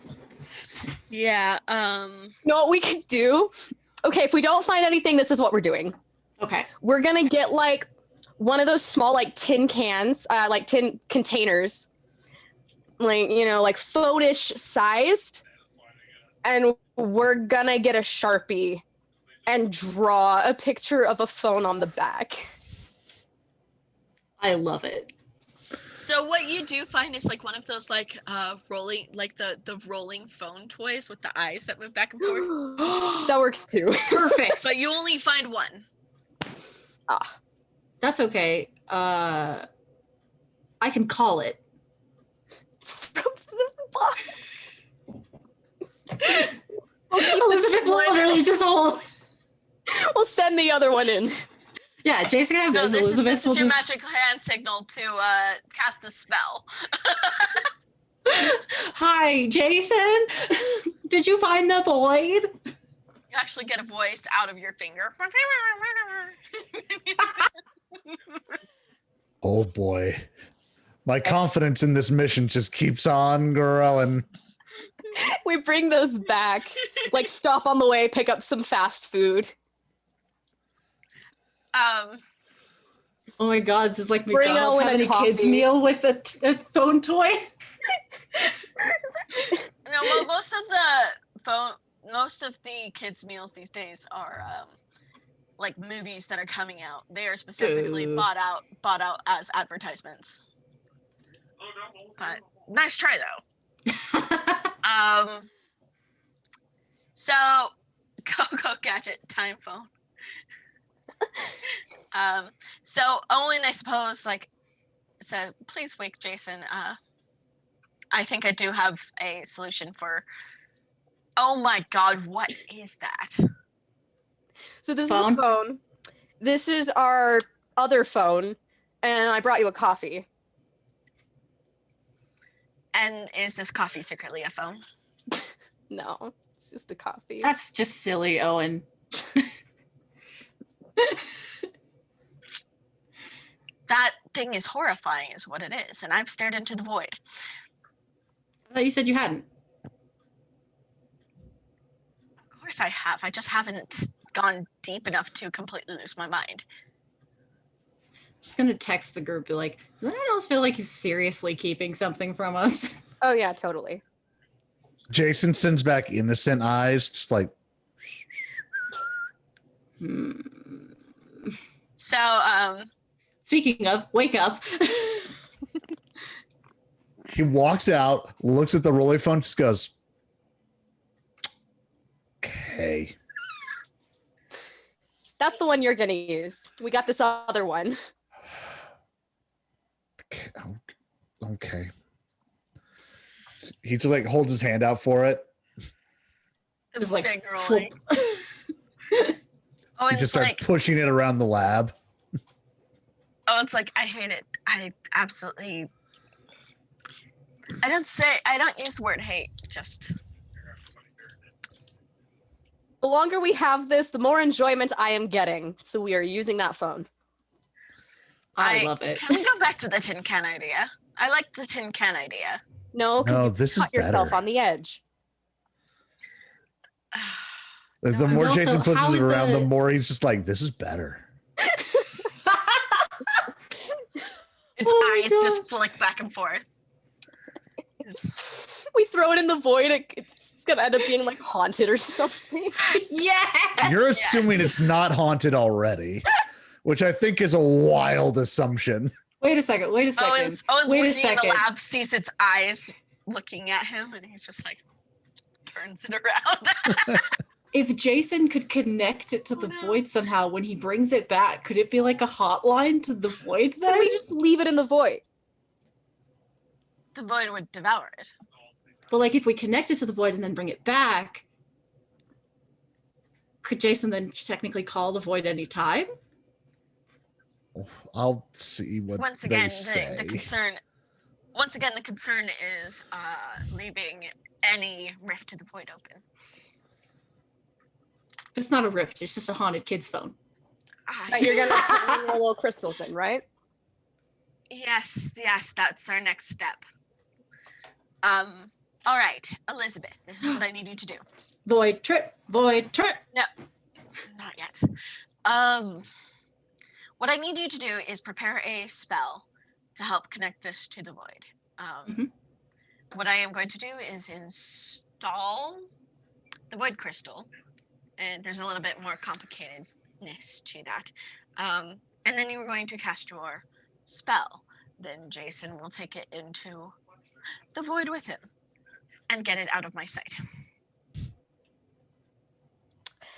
Yeah. You know what we could do? Okay, if we don't find anything, this is what we're doing. Okay. We're gonna get like one of those small like tin cans, like tin containers, like like phone-ish sized, and we're gonna get a Sharpie and draw a picture of a phone on the back. I love it. So what you do find is like one of those like rolling like the rolling phone toys with the eyes that move back and forth. That works too. Perfect. But you only find one. Ah, That's okay. I can call it. from the box. Elizabeth literally just hold. We'll send the other one in. Yeah, Jason can have No, this. this Elizabeth is will your just... magic hand signal to cast the spell. Hi, Jason. Did you find the void? You actually get a voice out of your finger. Oh boy. My confidence in this mission just keeps on growing. We bring those back. Like stop on the way, pick up some fast food. Oh my god, this is like Bring McDonald's Owen a having a kids coffee. meal with a phone toy. No, well, most of the kids' meals these days are like movies that are coming out. They are specifically Ooh. bought out as advertisements. But nice try though. So go gadget time phone. So Owen, I suppose, like said, please wake Jason. I think I do have a solution for. Oh my god, what is that? So this Phone? is a phone. This is our other phone, and I brought you a coffee. And is this coffee secretly a phone? No, it's just a coffee. That's just silly, Owen. That thing is horrifying, is what it is, and I've stared into the void. I thought you said you hadn't. Of course I have. I just haven't gone deep enough to completely lose my mind. Just gonna text the group, be like, does anyone else feel like he's seriously keeping something from us? Oh yeah, totally. Jason sends back innocent eyes, just like, So, Speaking of, wake up. he walks out, looks at the rolling phone, just goes, okay. That's the one you're gonna use. We got this other one. Okay. He just like holds his hand out for it. the Just like, big rolling. Oh, He and just it's starts like, pushing it around the lab. oh, it's like, I hate it. I absolutely. I don't use the word hate. Just. The longer we have this, the more enjoyment I am getting. So we are using that phone. I love it. Can we go back to the tin can idea? I like the tin can idea. No, because No, you this is cut yourself better. on the edge. The No, more and Jason also, pushes how it would around, the the- more he's just like, this is better. Its Oh my eyes God. just flick back and forth. We throw it in the void. It's gonna end up being like haunted or something. Yeah. You're assuming it's not haunted already, which I think is a wild assumption. Wait a second. Owen's Wait a working in second. the lab, sees its eyes looking at him, and he's just like turns it around. If Jason could connect it to the void somehow when he brings it back, could it be like a hotline to the void then? Then we just leave it in the void. The void would devour it. But like if we connect it to the void and then bring it back, could Jason then technically call the void any time? I'll see what Once they again, say. the concern. Once again, the concern is leaving any rift to the void open. It's not a rift. It's just a haunted kid's phone. That you're gonna put your little crystals in, right? Yes, that's our next step. All right, Elizabeth, this is what I need you to do. Void trip. Void trip. Not yet. What I need you to do is prepare a spell to help connect this to the void. What I am going to do is install the void crystal, and there's a little bit more complicatedness to that. And then you're going to cast your spell. Then Jason will take it into the void with him and get it out of my sight.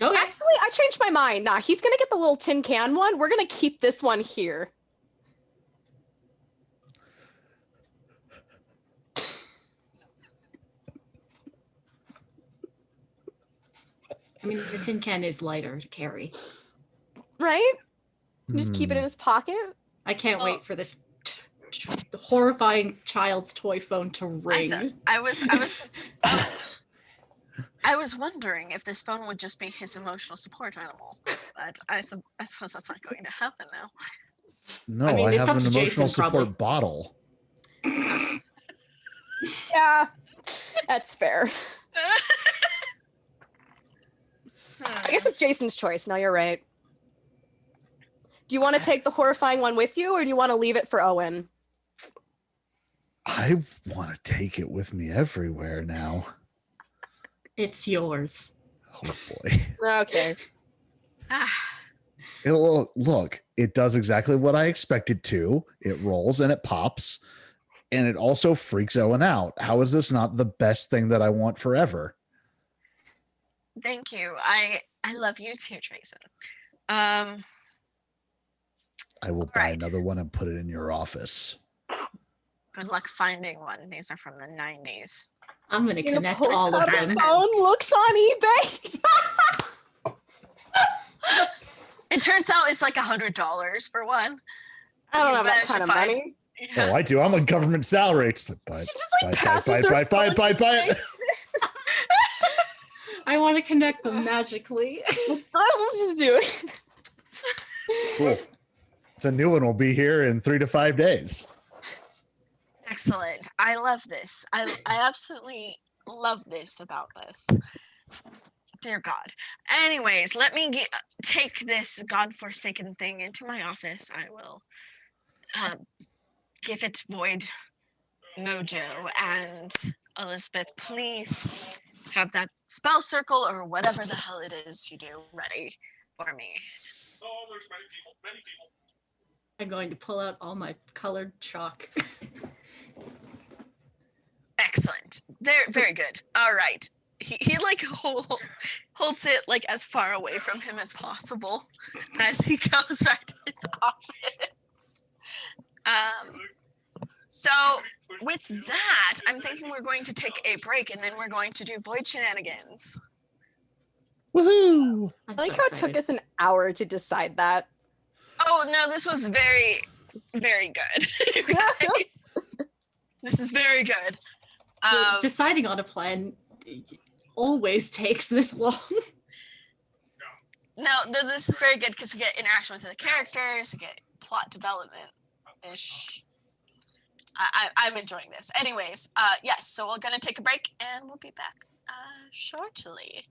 Okay. Actually, I changed my mind. Nah, he's gonna get the little tin can one. We're gonna keep this one here. I mean, the tin can is lighter to carry. Right? Just keep it in his pocket. I can't wait for this horrifying child's toy phone to ring. I was wondering if this phone would just be his emotional support animal, but I suppose that's not going to happen now. No, I mean, I it's have up an to emotional Jason, support probably. bottle. Yeah, that's fair. I guess it's Jason's choice. No, you're right. Do you want to take the horrifying one with you, or do you want to leave it for Owen? I want to take it with me everywhere now. It's yours. Oh boy. Okay. Look, it does exactly what I expected to. It rolls and it pops, and it also freaks Owen out. How is this not the best thing that I want forever? Thank you. I love you too, Jason. I will buy another one and put it in your office. Good luck finding one. These are from the 90s. I'm going to connect post all of up them. phone looks on eBay. It turns out it's like $100 for one. I don't You have that managed to kind of find- money. Oh, I do. I'm on government salary. It's like, buy She it, just buy like it, passes her buy it, buy it, buy it, buy it. I want to connect them magically. Let's just do it. Cool. The new one will be here in 3 to 5 days. Excellent. I love this. I absolutely love this about this. Dear God. Anyways, let me take this godforsaken thing into my office. I will give it void mojo. And Elizabeth, please have that spell circle or whatever the hell it is you do ready for me. Oh, there's many people. I'm going to pull out all my colored chalk. Excellent. Very good. All right. He like holds it like as far away from him as possible as he goes back to his office. So with that, I'm thinking we're going to take a break and then we're going to do void shenanigans. Woohoo! I'm I like so how it took excited. us an hour to decide that. Oh no, this was very, very good. You guys. This is very good. Deciding on a plan always takes this long. No, this is very good because we get interaction with the characters, we get plot development-ish. I'm enjoying this. Anyways, yes, so we're going to take a break and we'll be back shortly.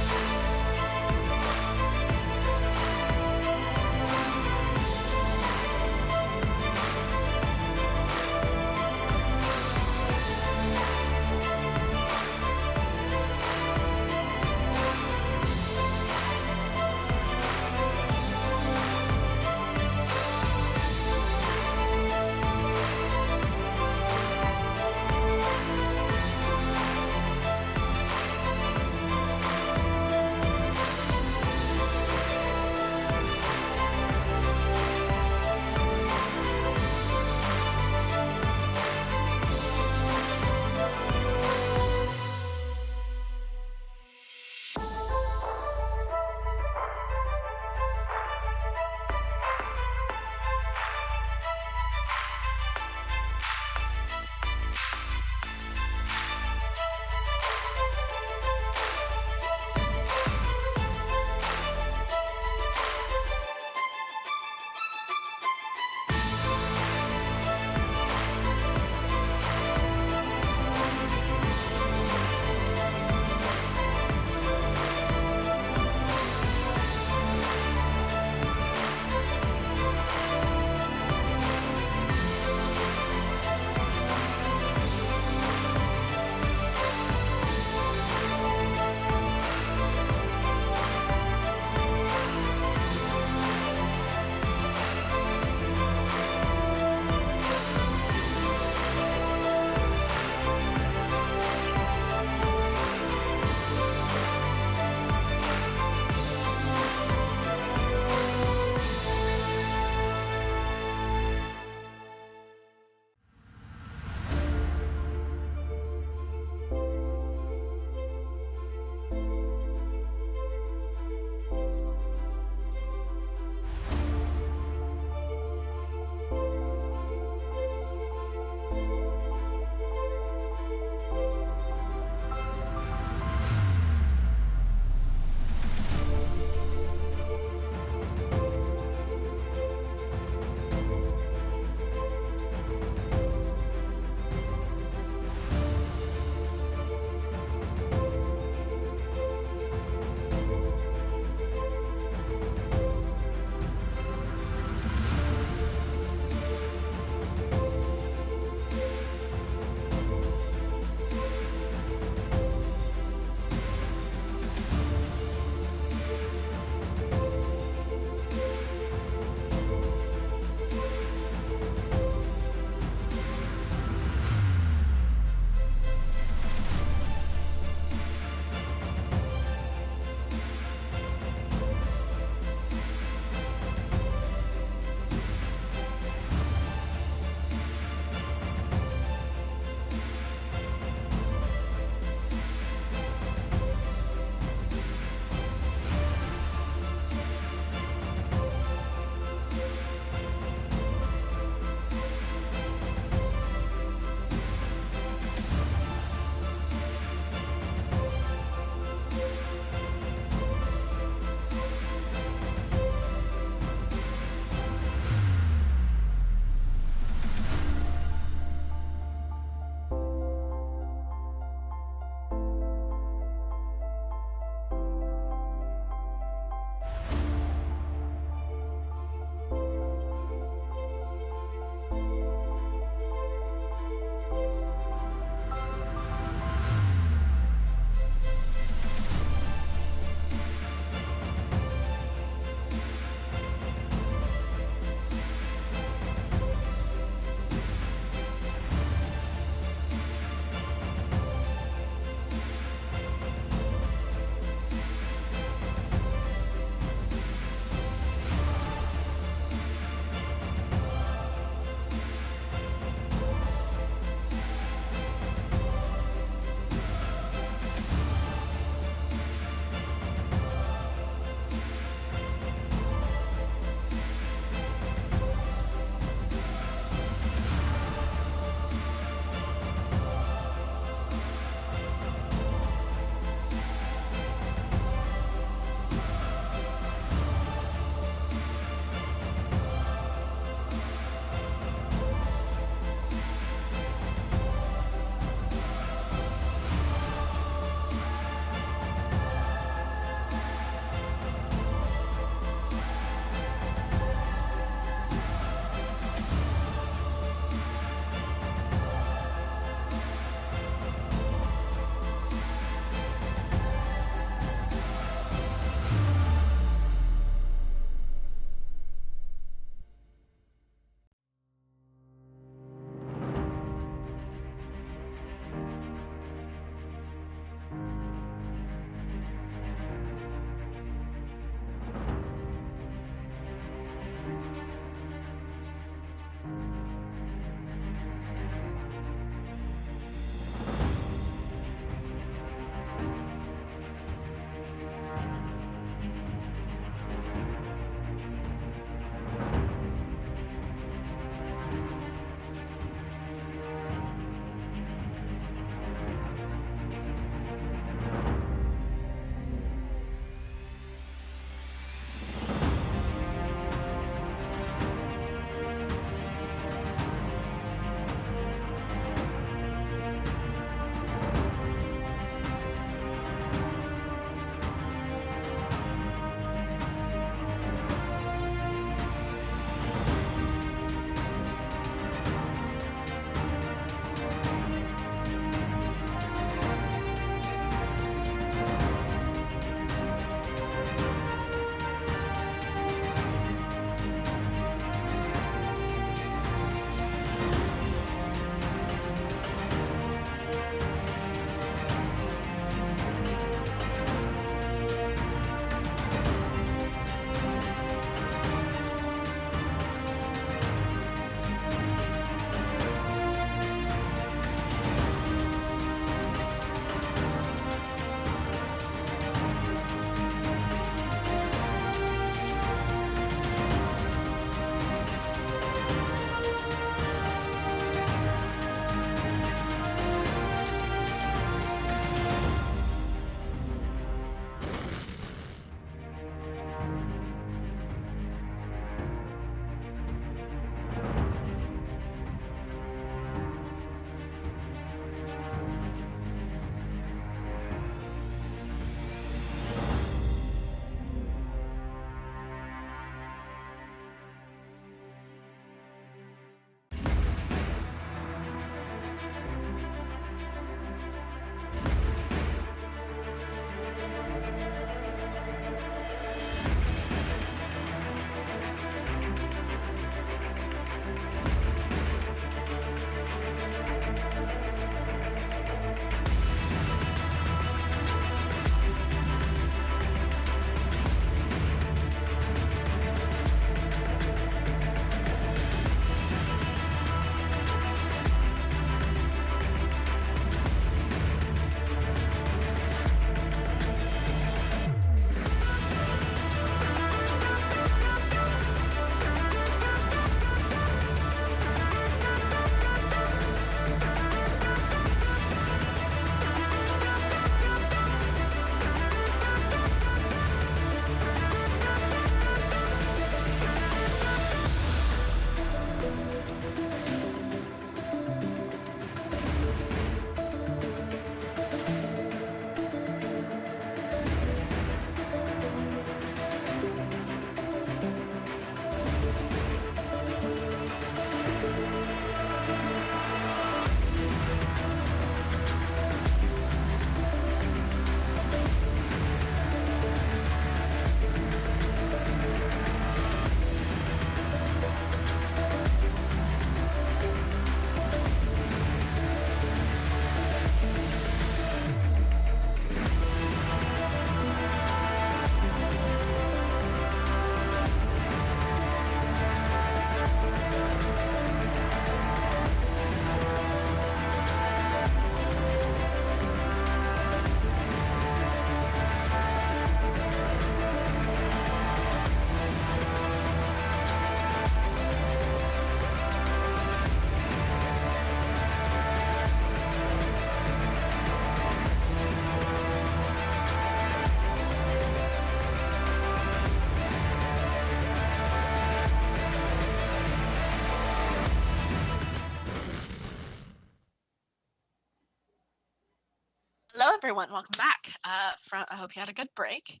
Hello, everyone. Welcome back. I hope you had a good break.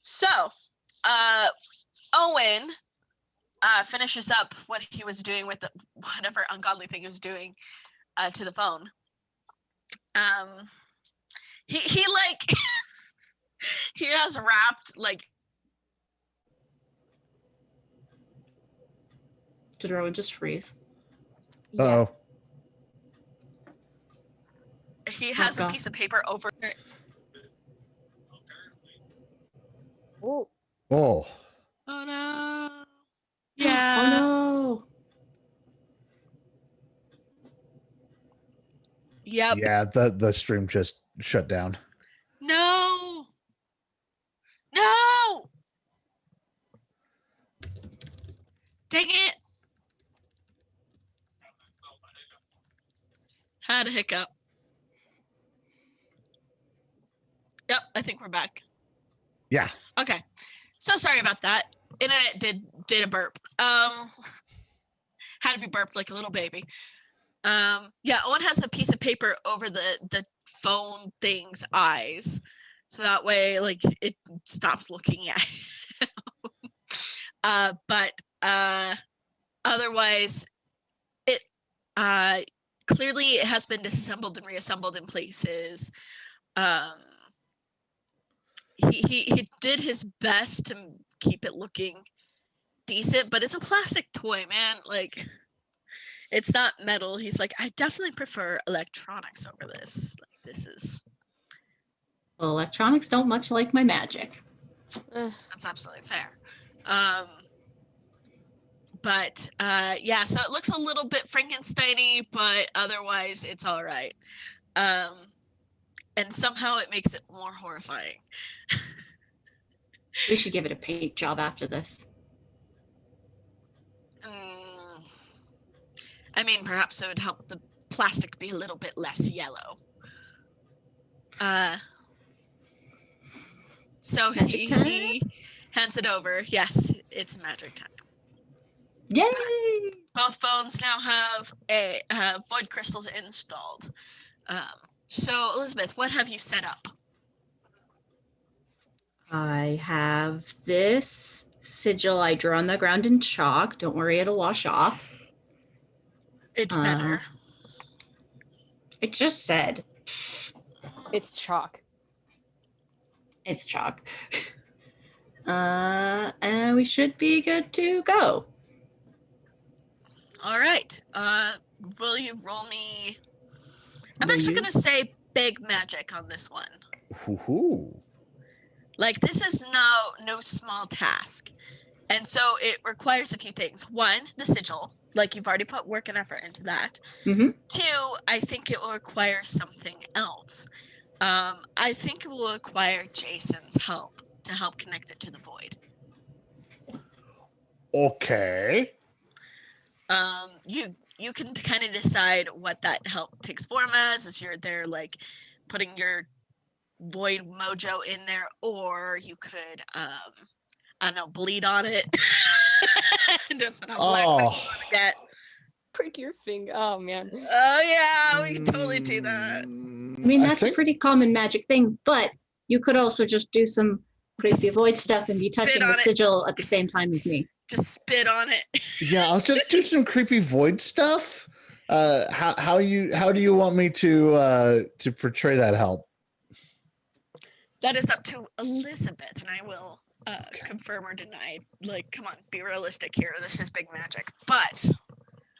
So, Owen finishes up what he was doing with whatever ungodly thing he was doing to the phone. He like he has wrapped like. Did Rowan just freeze? Oh, He has a God. piece of paper over it. Ooh. oh, Oh no. Oh Yeah. no. Yep. yeah. The stream just shut down. No. No. Dang it. Had a hiccup. Yep, I think we're back. Yeah. Okay. So sorry about that. Internet did a burp. Had to be burped like a little baby. Yeah, Owen has a piece of paper over the phone thing's eyes. So that way like it stops looking at him. But otherwise it clearly it has been disassembled and reassembled in places. He did his best to keep it looking decent, but it's a plastic toy, man. Like, it's not metal. He's like, I definitely prefer electronics over this. Like, this is Well, electronics don't much like my magic. that's absolutely fair. But yeah, so it looks a little bit Frankenstein-y, but otherwise it's all right. And somehow it makes it more horrifying. We should give it a paint job after this. I mean, perhaps it would help the plastic be a little bit less yellow. So he hands it over. Yes, it's magic time. Yay! Both phones now have a void crystals installed. So Elizabeth, what have you set up? I have this sigil I drew on the ground in chalk. Don't worry, it'll wash off. It's better. It just said It's chalk. it's chalk. And we should be good to go. All right. Will you roll me? I'm Will actually you? gonna say big magic on this one. Hoo-hoo. Like, this is no small task. And so it requires a few things. One, the sigil. Like, you've already put work and effort into that. Mhm. Two, I think it will require something else. I think it will require Jason's help to help connect it to the void. Okay. You can kind of decide what that help takes form as you're there, like putting your void mojo in there, or you could I don't know, bleed on it. Depends on how black you want to get. Prick your finger. Oh man. Oh yeah, we can totally do that. I mean, that's a pretty common magic thing, but you could also just do some creepy Just void stuff and be spit touching on the it. sigil at the same time as me. Just spit on it. Yeah, I'll just do some creepy void stuff. How do you want me to portray that help? That is up to Elizabeth, and I will confirm or deny. Like, come on, be realistic here. This is big magic. But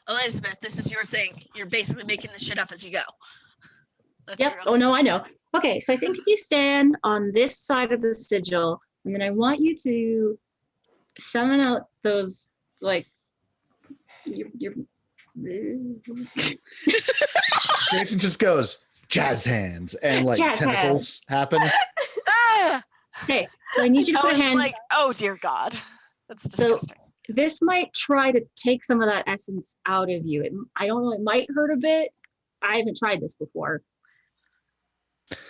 Elizabeth, this is your thing. You're basically making this shit up as you go. Let's be Yep. real. Oh no, I know. Okay, so I think if you stand on this side of the sigil, and then I want you to summon out those like your Jason just goes jazz hands and like Jazz tentacles happen. Ah! Okay, so I need you to put a Owen's hand. like, oh dear God, that's So- disgusting. This might try to take some of that essence out of you. I don't know. It might hurt a bit. I haven't tried this before.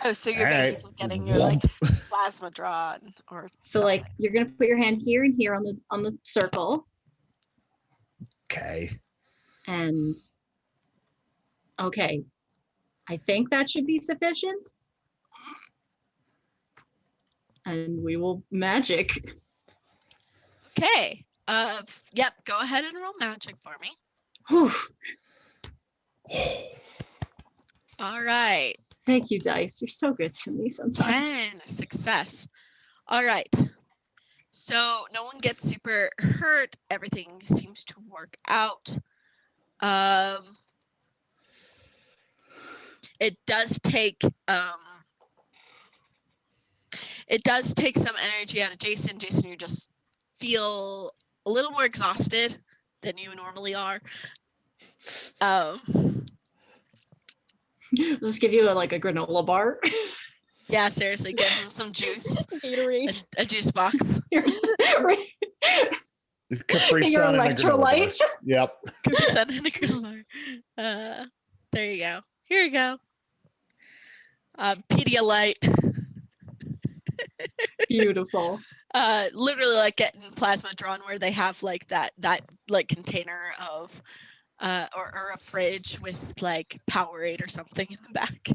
Oh, so you're All right. basically getting your like plasma drawn or So like you're gonna put your hand here and here on the circle, Okay. and okay. I think that should be sufficient. And we will magic. Okay. Yep. Go ahead and roll magic for me. Whew. All right. Thank you, dice. You're so good to me sometimes. 10 success. All right. So no one gets super hurt. Everything seems to work out. It does take some energy out of Jason. Jason, you just feel a little more exhausted than you normally are. I'll just give you a granola bar. Yeah, seriously, give him some juice. Gatorade. A juice box. Here's Capri your Sun and a granola bar. electrolyte. Yep. Cookies and a granola bar. There you go. Here you go. Pedialyte. Beautiful. Literally like getting plasma drawn where they have like that like container of or a fridge with like Powerade or something in the back.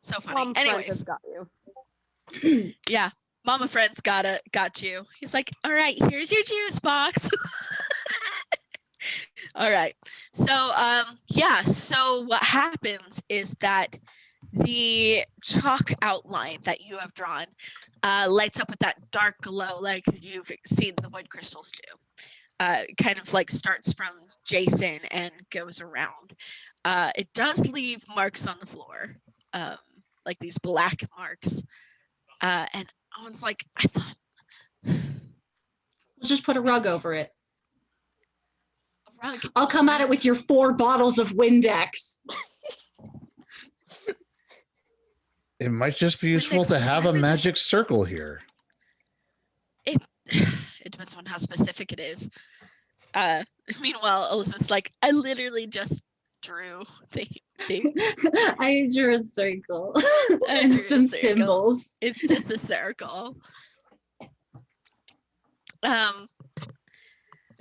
So funny. Mom friend has Anyways, got you. yeah, Mama Friend's got you. He's like, all right, here's your juice box. All right. So yeah, so what happens is that the chalk outline that you have drawn lights up with that dark glow like you've seen the void crystals do. Kind of like starts from Jason and goes around. It does leave marks on the floor, like these black marks. And Owen's like, I thought Let's just put a rug over it. a rug. I'll come at it with your 4 bottles of Windex. It might just be useful to have a magic circle here. It depends on how specific it is. Meanwhile, Elizabeth's like, I literally just drew things. I drew a circle I and drew a some circle. symbols. It's just a circle.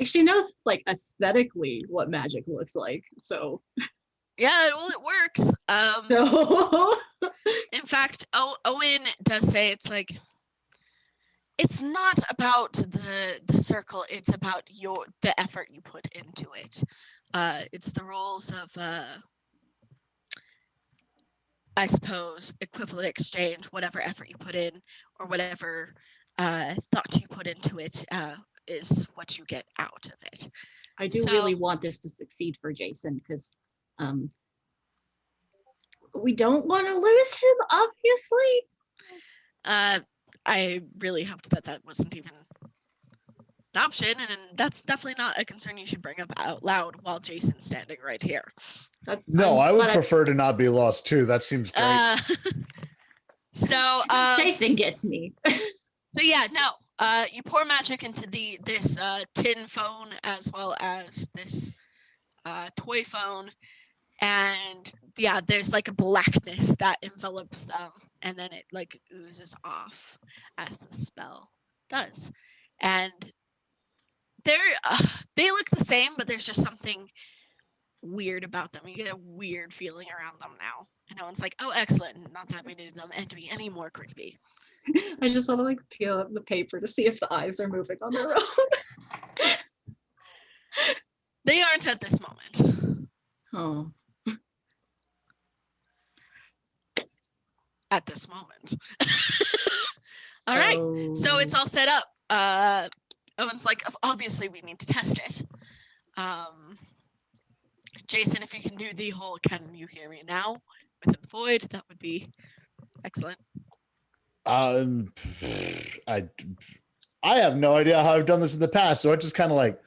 She knows aesthetically what magic looks like. So Yeah, well, it works. no. In fact, Owen does say it's like, it's not about the circle. It's about the effort you put into it. It's the rules of, I suppose, equivalent exchange. Whatever effort you put in, or whatever thought you put into it, is what you get out of it. I do So- really want this to succeed for Jason because we don't want to lose him, obviously. I really hoped that wasn't even an option, and that's definitely not a concern you should bring up out loud while Jason's standing right here. That's No, I would but prefer to not be lost too. That seems great. So Jason gets me. So yeah, no. You pour magic into this tin phone as well as this toy phone, and yeah, there's like a blackness that envelops them, and then it like oozes off as the spell does, and they look the same, but there's just something weird about them. You get a weird feeling around them now. And no one's like, oh, excellent. Not that we needed them and to be any more creepy. I just want to peel up the paper to see if the eyes are moving on their own. They aren't at this moment. Oh. At this moment. All right. So Oh. it's all set up. Owen's like, obviously we need to test it. Jason, if you can do the whole "can you hear me now" within the void, that would be excellent. I have no idea how I've done this in the past, so I just kind of like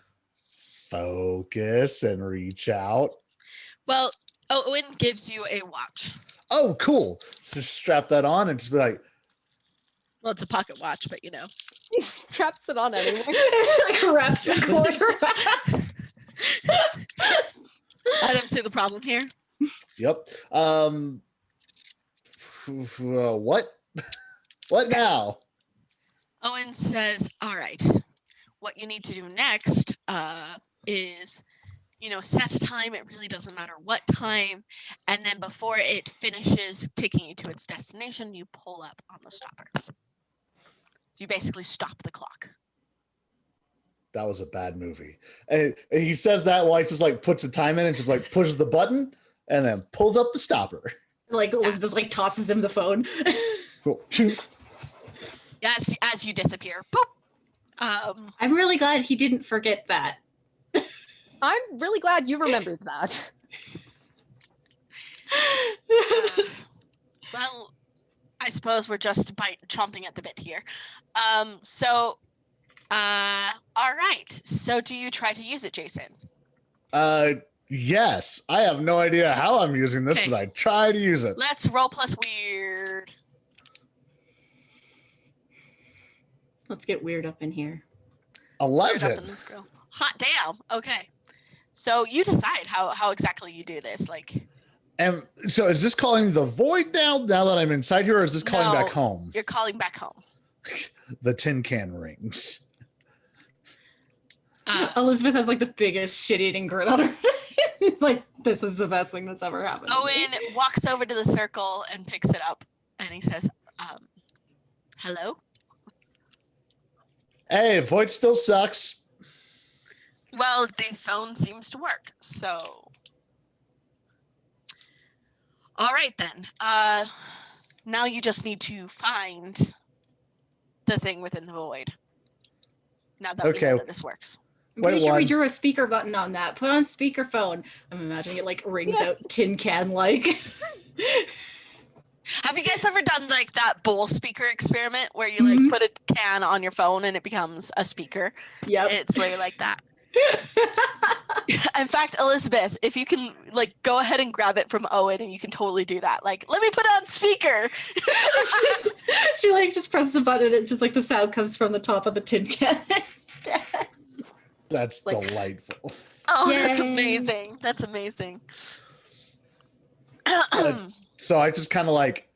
focus and reach out. Well, Owen gives you a watch. Oh, cool. Just strap that on and just be like, Well, it's a pocket watch, but you know. He straps it on anyway. Like wraps the quarter. I don't see the problem here. yep. What? What now? Owen says, all right, what you need to do next is set a time. It really doesn't matter what time. And then before it finishes taking you to its destination, you pull up on the stopper. So you basically stop the clock. That was a bad movie. And he says that while he just like puts a time in and just like pushes the button and then pulls up the stopper. Like Elizabeth like tosses him the phone. Cool. As you disappear. Boop. I'm really glad he didn't forget that. I'm really glad you remembered that. Well, I suppose we're just chomping at the bit here. All right. So do you try to use it, Jason? Yes. I have no idea how I'm using this, Okay. but I try to use it. Let's roll plus weird. Let's get weird up in here. Weird up in 11. this girl. Hot damn. Okay. So you decide how exactly you do this. Like, And so is this calling the void now that I'm inside here, or is this calling No. back home? you're calling back home. The tin can rings. Elizabeth has like the biggest shit-eating grin on her face. It's like, this is the best thing that's ever happened. to me. Owen walks over to the circle and picks it up, and he says, hello? Hey, void still sucks. Well, the phone seems to work, so... All right, then. Now you just need to find the thing within the void. Now that we Okay. know that this works. I'm pretty Wait, sure we one. drew a speaker button on that. Put on speakerphone. I'm imagining it like rings out tin can like. Have you guys ever done like that bowl speaker experiment where you like Mhm. put a can on your phone and it becomes a speaker? Yep. It's literally like that. In fact, Elizabeth, if you can like go ahead and grab it from Owen and you can totally do that. Like, let me put it on speaker. She like just presses a button and it just like the sound comes from the top of the tin can instead. That's Like- delightful. Oh, that's Yay. amazing. That's amazing. So I just kind of like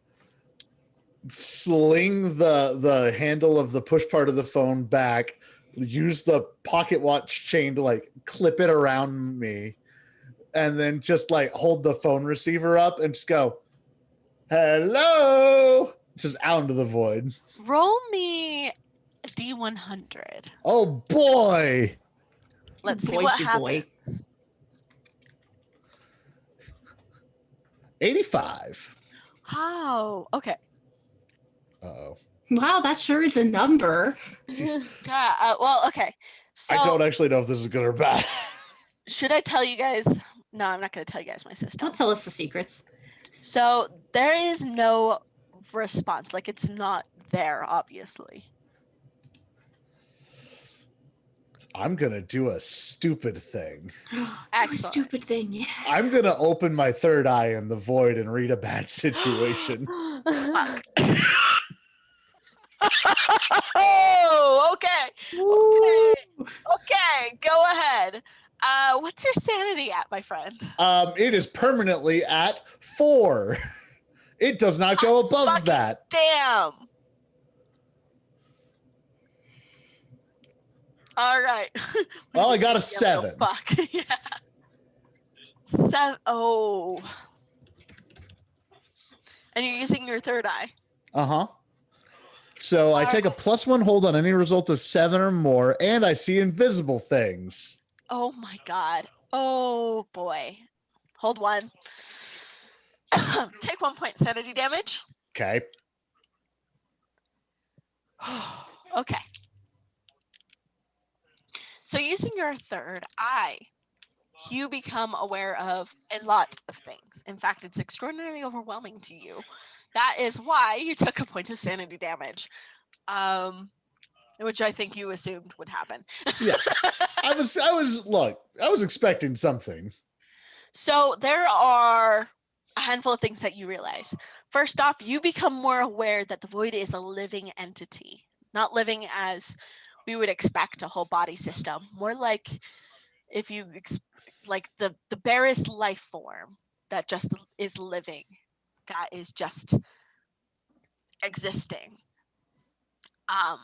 sling the handle of the push part of the phone back, use the pocket watch chain to like clip it around me, and then just like hold the phone receiver up and just go, hello, just out into the void. Roll me a D100. Oh boy. Let's see Boy, what she boy. happens. 85. How? Okay. Uh-oh. Wow, that sure is a number. Yeah. Well, okay. So I don't actually know if this is good or bad. should I tell you guys? No, I'm not going to tell you guys my system. Don't tell us the secrets. So there is no response. Like it's not there, obviously. I'm gonna do a stupid thing. Do a Excellent. stupid thing, yeah. I'm gonna open my third eye in the void and read a bad situation. Fuck. Oh, okay. Okay, go ahead. What's your sanity at, my friend? It is permanently at 4. It does not go above fucking that. Damn. All right. Well, I got a Yeah, well, 7. fuck. Yeah. 7. Oh. And you're using your third eye. Uh-huh. So I take a +1 hold on any result of 7 or more, and I see invisible things. Oh my god. Oh boy. Hold 1. Take 1 point sanity damage. Okay. Okay. So using your third eye, you become aware of a lot of things. In fact, it's extraordinarily overwhelming to you. That is why you took a point of sanity damage, which I think you assumed would happen. Yeah. I was expecting something. So there are a handful of things that you realize. First off, you become more aware that the void is a living entity, not living as we would expect a whole body system. More like if you like the barest life form that just is living, that is just existing. The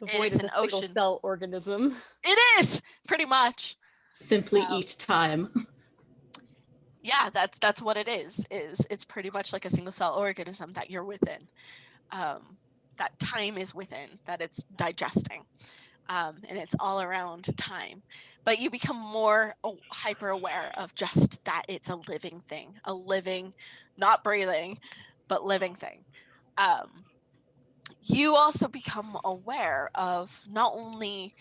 It void is is an a single ocean. cell organism. It is pretty much. Simply Um, eat time. Yeah, that's what it is. It's pretty much like a single cell organism that you're within. That time is within, that it's digesting. And it's all around time. But you become more hyper aware of just that it's a living thing, a living, not breathing, but living thing. You also become aware of not only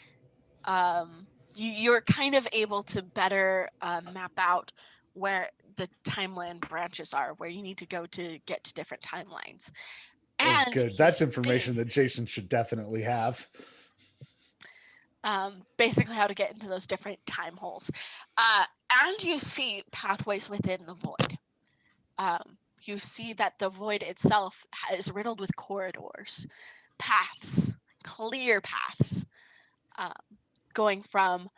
you're kind of able to better map out where the timeline branches are, where you need to go to get to different timelines. Oh, And good. you That's information see, that Jason should definitely have. basically how to get into those different time holes. And you see pathways within the void. You see that the void itself is riddled with corridors, paths, clear paths, going from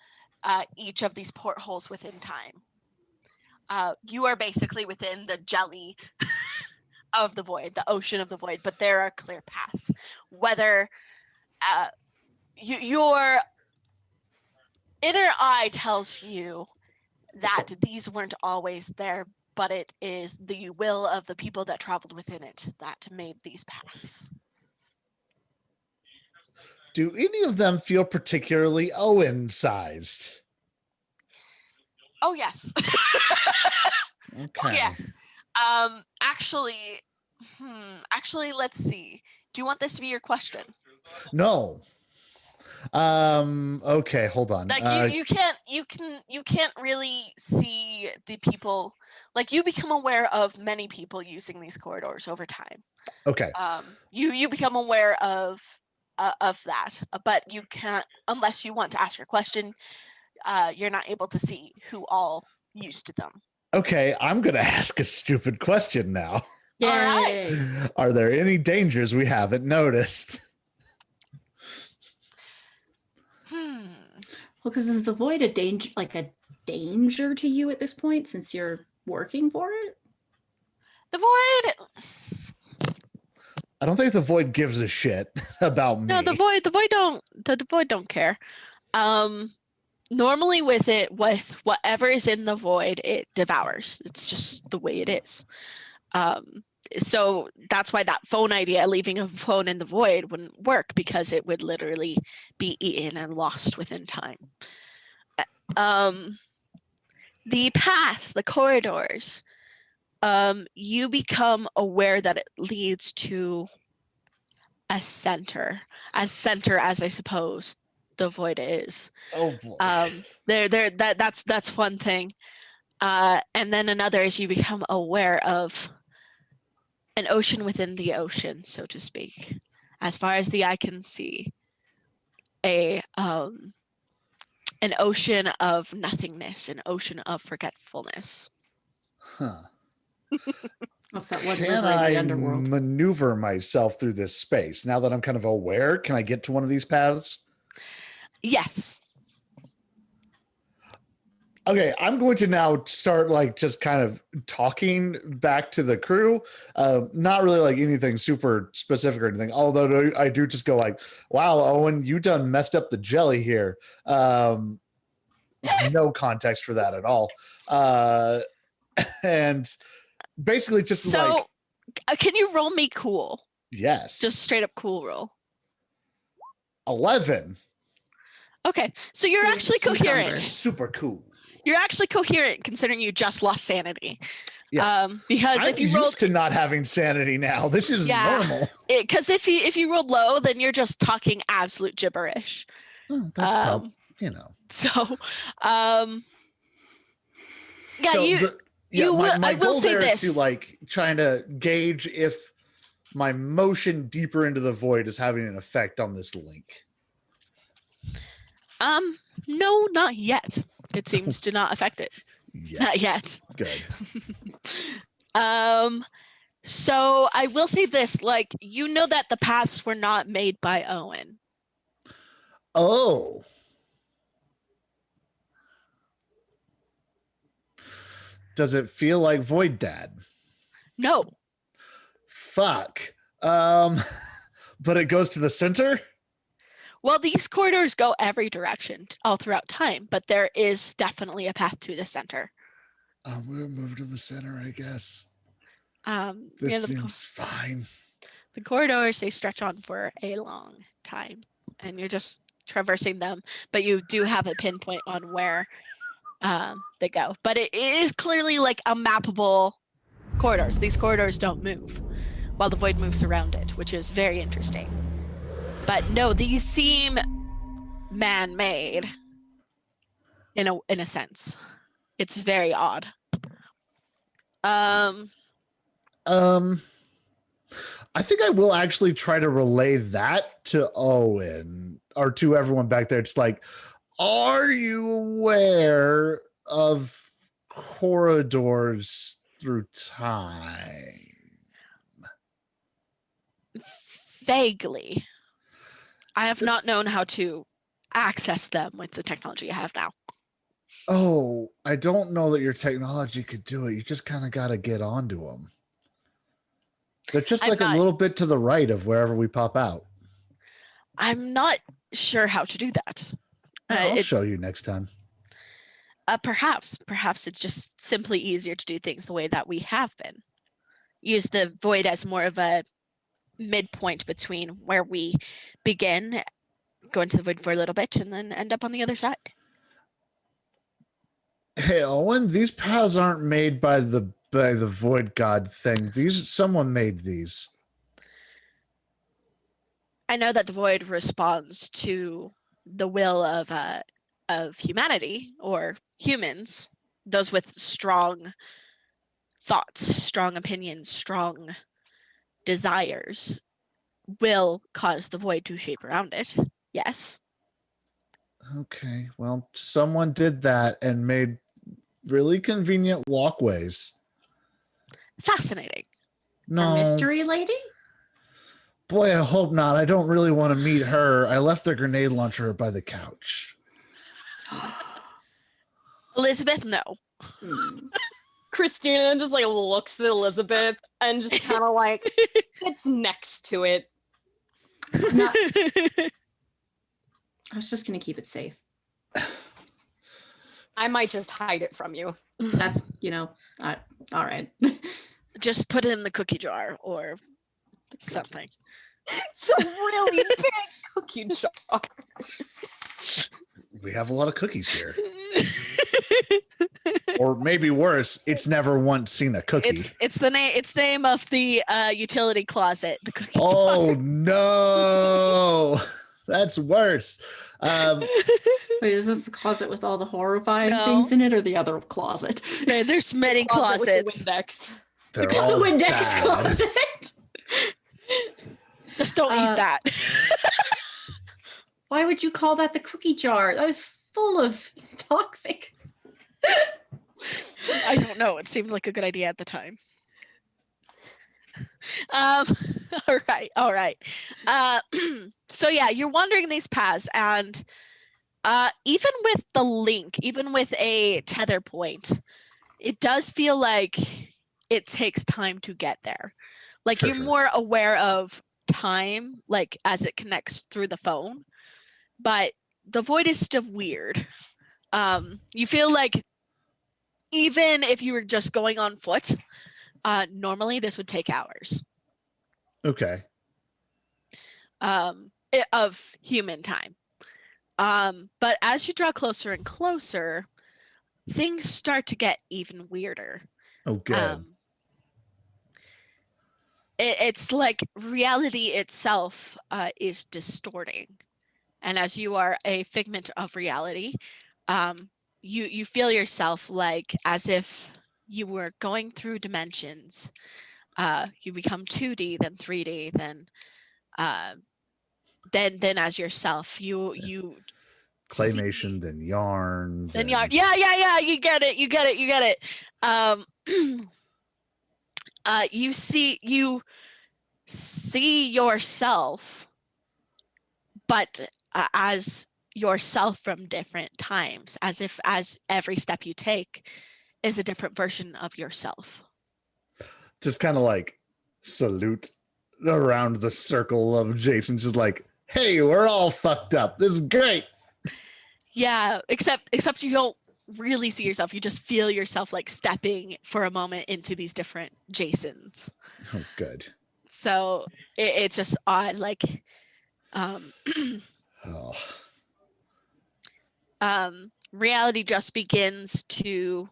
each of these portholes within time. You are basically within the jelly of the void, the ocean of the void, but there are clear paths. Whether your inner eye tells you that these weren't always there, but it is the will of the people that traveled within it that made these paths. Do any of them feel particularly Owen sized? Oh yes. Okay. Oh yes. Actually, let's see. Do you want this to be your question? No. Okay, hold on. Like you can't really see the people. Like you become aware of many people using these corridors over time. Okay. You become aware of that, but you can't, unless you want to ask your question. You're not able to see who all used them. Okay, I'm going to ask a stupid question now. All right. Yay. Are there any dangers we haven't noticed? Well, because is the void a danger, like a danger to you at this point, since you're working for it? The void. I don't think the void gives a shit about me. No, the void don't care. Normally with whatever is in the void, it devours. It's just the way it is. So that's why that phone idea, leaving a phone in the void, wouldn't work, because it would literally be eaten and lost within time. The paths, the corridors, you become aware that it leads to a center, as I suppose the void is. Oh boy. That's one thing. And then another is you become aware of an ocean within the ocean, so to speak. As far as the eye can see, an ocean of nothingness, an ocean of forgetfulness. Huh. What's that one Can river in I the underworld? maneuver myself through this space? Now that I'm kind of aware, can I get to one of these paths? Yes. Okay, I'm going to now start like just kind of talking back to the crew. Not really like anything super specific or anything, although I do just go like, wow, Owen, you done messed up the jelly here. No context for that at all. And basically just So, like, can you roll me cool? yes. Just straight up cool roll. 11. Okay, so you're Cool actually cucumber. coherent. Super cool. You're actually coherent considering you just lost sanity. Yeah. Because I'm if you used rolled, to not having sanity now. This is Yeah. normal. because if you rolled low, then you're just talking absolute gibberish. Oh, that's probably, Um, you know. So, yeah, So you will- my I will goal say there is this. to like trying to gauge if my motion deeper into the void is having an effect on this link. No, not yet. It seems to not affect it. Yeah, Not yet. good. So I will say this, like, you know that the paths were not made by Owen. Oh. Does it feel like Void Dad? No. Fuck. But it goes to the center? Well, these corridors go every direction all throughout time, but there is definitely a path to the center. We'll move to the center, I guess. The This seems fine. the corridors, they stretch on for a long time, and you're just traversing them, but you do have a pinpoint on where they go. But it is clearly like a mappable corridors. These corridors don't move while the void moves around it, which is very interesting. But no, these seem man-made in a sense. It's very odd. I think I will actually try to relay that to Owen or to everyone back there. It's like, are you aware of corridors through time? Vaguely. I have not known how to access them with the technology I have now. Oh, I don't know that your technology could do it. You just kind of got to get onto them. They're just I'm like not- a little bit to the right of wherever we pop out. I'm not sure how to do that. I'll show you next time. Perhaps it's just simply easier to do things the way that we have been. Use the void as more of a midpoint between where we begin, go into the void for a little bit, and then end up on the other side. Hey, Owen, these paths aren't made by the void god thing. Someone made these. I know that the void responds to the will of humanity or humans, those with strong thoughts, strong opinions, strong desires will cause the void to shape around it. Yes. Okay, well, someone did that and made really convenient walkways. Fascinating. No, Our mystery lady? boy, I hope not. I don't really want to meet her. I left the grenade launcher by the couch. Elizabeth, no. Christina just like looks at Elizabeth and just kind of like sits next to it. Not- I was just gonna keep it safe. I might just hide it from you. That's all right. Just put it in the cookie jar or something. It's a really big cookie jar. We have a lot of cookies here. Or maybe worse, it's never once seen a cookie. It's the name of the utility closet. The cookie Oh jar. no, that's worse. Wait, is this the closet with all the horrifying No. things in it, or the other closet? There's many Closet with closets. the Windex. They're The all Windex bad. closet. Just don't eat that. Why would you call that the cookie jar? That was full of toxic. I don't know. It seemed like a good idea at the time. All right. So yeah, you're wandering these paths, and even with the link, even with a tether point, it does feel like it takes time to get there. Like For you're sure. more aware of time, like as it connects through the phone, but the void is still weird. You feel like even if you were just going on foot, normally this would take hours Okay. of human time. But as you draw closer and closer, things start to get even weirder. Oh, good. It's like reality itself is distorting, and as you are a figment of reality, you feel yourself like as if you were going through dimensions. You become 2D, then 3D, then as yourself, you Claymation, then yarn. then yarn. Yeah. You get it. You see yourself, but as yourself from different times, as every step you take is a different version of yourself. Just kind of like salute around the circle of Jason, just like, Hey, we're all fucked up. This is great. Yeah, except you don't really see yourself. You just feel yourself like stepping for a moment into these different Jasons. Oh, good. So it's just odd. Like, um, Oh, reality just begins to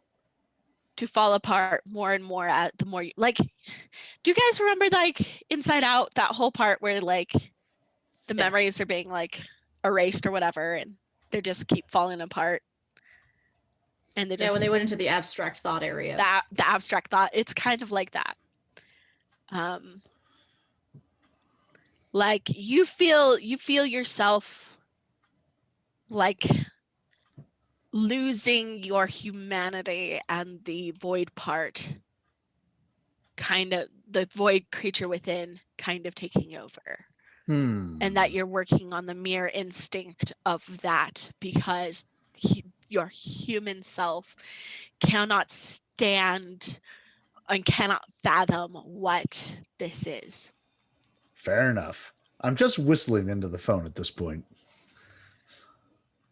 fall apart more and more at the more like. Do you guys remember like Inside Out, that whole part where like the Yes. memories are being like erased or whatever, and they just keep falling apart? And they just Yeah, when they went into the abstract thought area. that the abstract thought, it's kind of like that. Like you feel yourself like losing your humanity, and the void part, kind of the void creature within kind of taking over, and that you're working on the mere instinct of that, because your human self cannot stand and cannot fathom what this is. fair enough. I'm just whistling into the phone at this point.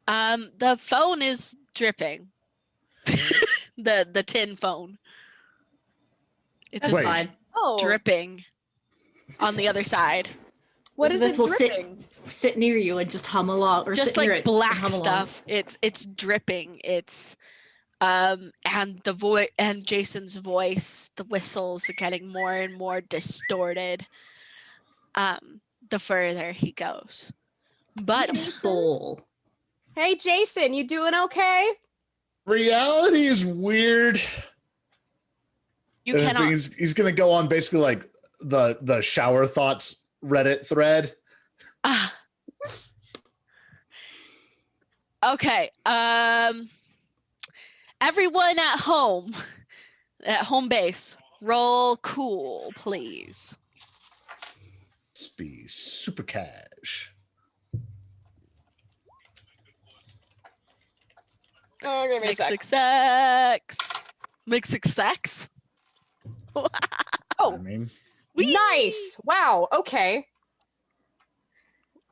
The phone is dripping. the tin phone. It's That's Wait. fine. Oh, dripping on the other side. what is it Elizabeth will dripping? sit near you and just hum along, or Just sit near like it and black hum along. stuff. It's dripping. It's and the voice and Jason's voice, the whistles are getting more and more distorted. The further he goes. But Bowl. Hey, Jason, you doing okay? Reality is weird. you And cannot he's gonna go on basically like the shower thoughts Reddit thread. Okay. Everyone at home base, roll cool, please. Let's be super cash. Oh, give me a Make sec. success. Make success. I Oh, mean, Whee! nice. Wow. Okay.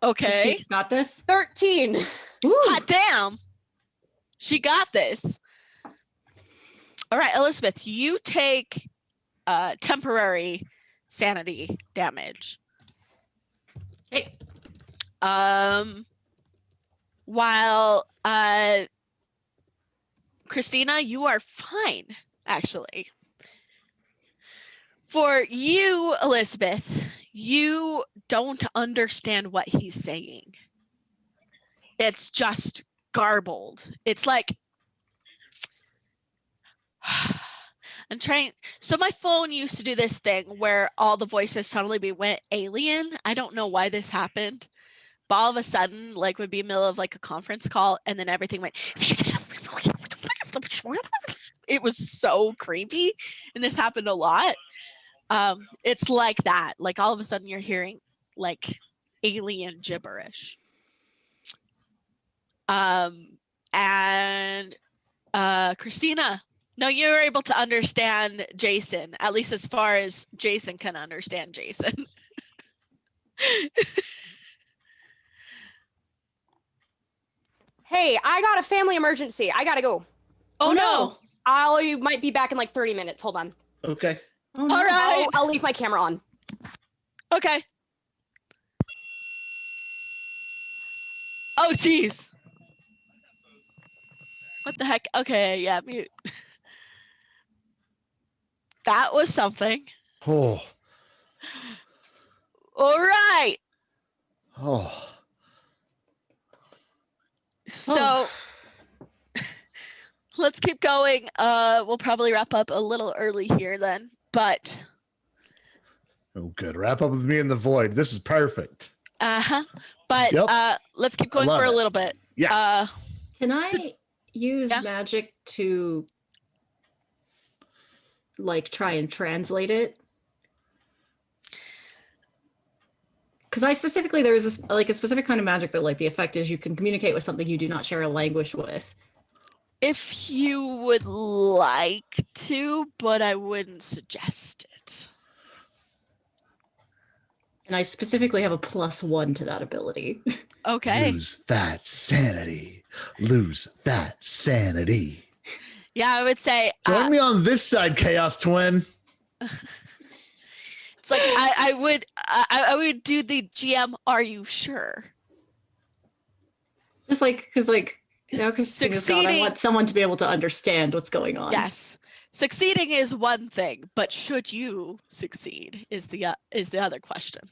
Okay. Christine's got this. 13. Woo. Hot damn. She got this. All right, Elizabeth, you take temporary sanity damage. Hey, While Christina, you are fine, actually. For you, Elizabeth, you don't understand what he's saying. It's just garbled. It's like I'm trying. So my phone used to do this thing where all the voices suddenly went alien. I don't know why this happened, but all of a sudden, like, would be in the middle of like a conference call, and then everything went. It was so creepy, and this happened a lot. It's like that. Like all of a sudden, you're hearing like alien gibberish. And Christina, no, you're able to understand Jason, at least as far as Jason can understand Jason. Hey, I got a family emergency. I gotta go. Oh no. You might be back in like 30 minutes. Hold on. okay. oh, no. All right. I'll leave my camera on. Okay. Oh jeez. What the heck? Okay, yeah, mute. That was something. Oh, All right. oh. So let's keep going. We'll probably wrap up a little early here then, but Oh, good. Wrap up with me in the void. This is perfect. but Yep. let's keep going love for a it. little bit. Yeah. Can I use Yeah. magic to like try and translate it? Because I specifically, there is a specific kind of magic that like the effect is you can communicate with something you do not share a language with. If you would like to, but I wouldn't suggest it. And I specifically have a +1 to that ability. Okay. Lose that sanity. Lose that sanity. Yeah, I would say Join me on this side, Chaos Twin. it's like I would do the GM. Are you sure? Just like, because like, you know, because I Succeeding. want someone to be able to understand what's going on. Yes, succeeding is one thing, but should you succeed is the other question.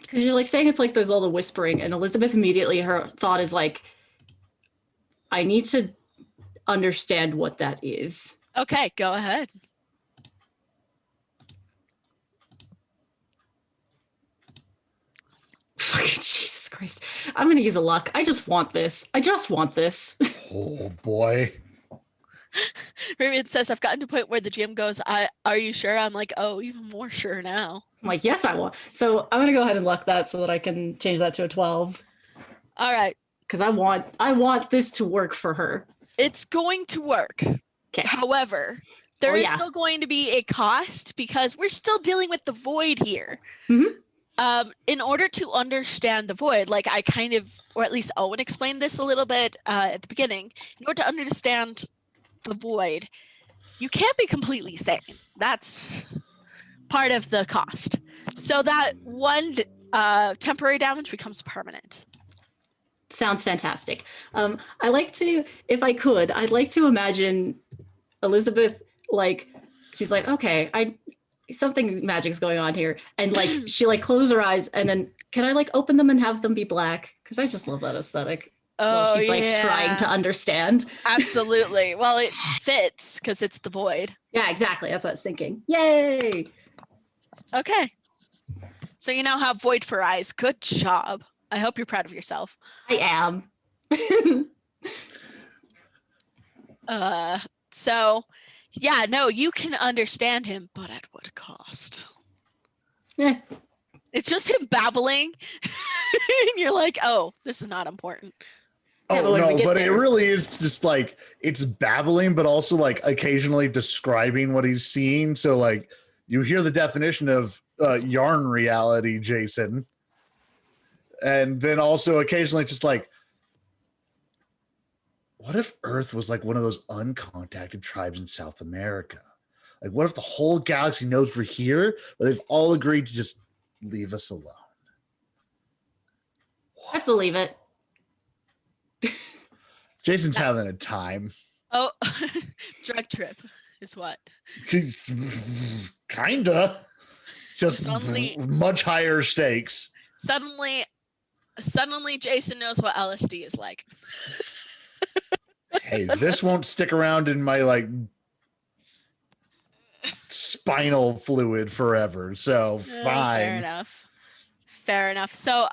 Because you're like saying it's like there's all the whispering, and Elizabeth immediately, her thought is like, I need to understand what that is. Okay, go ahead. Fucking Jesus Christ. I'm going to use a luck. I just want this. Oh boy. Ruben says, I've gotten to a point where the GM goes, are you sure? I'm like, oh, even more sure now. I'm like, yes, I want. So I'm going to go ahead and luck that so that I can change that to a 12. All right. Because I want this to work for her. It's going to work. Okay. However, there is still going to be a cost because we're still dealing with the void here. Mm-hmm. In order to understand the void, like I kind of, or at least Owen explained this a little bit at the beginning, in order to understand the void, you can't be completely sane. That's part of the cost. So that one temporary damage becomes permanent. Sounds fantastic. I like to, if I could, I'd like to imagine Elizabeth, like, she's like, okay, something magic's going on here. And like, she like closes her eyes and then can I like open them and have them be black? Because I just love that aesthetic. Oh, she's like trying to understand. Absolutely. Well, it fits because it's the void. Yeah, exactly. That's what I was thinking. Yay. Okay. So you now have void for eyes. Good job. I hope you're proud of yourself. I am. So yeah, no, you can understand him, but at what cost? Yeah. It's just him babbling. And you're like, oh, this is not important. Yeah, Oh no, but it there- really is just like it's babbling, but also like occasionally describing what he's seeing. So like you hear the definition of yarn reality, Jason, and then also occasionally just like, what if Earth was like one of those uncontacted tribes in South America? Like, what if the whole galaxy knows we're here, but they've all agreed to just leave us alone? I believe it. Jason's having a time. Oh, drug trip is what? Kinda. Just Suddenly- much higher stakes. Suddenly Jason knows what LSD is like. Hey, this won't stick around in my like spinal fluid forever. So fine. Fair enough. So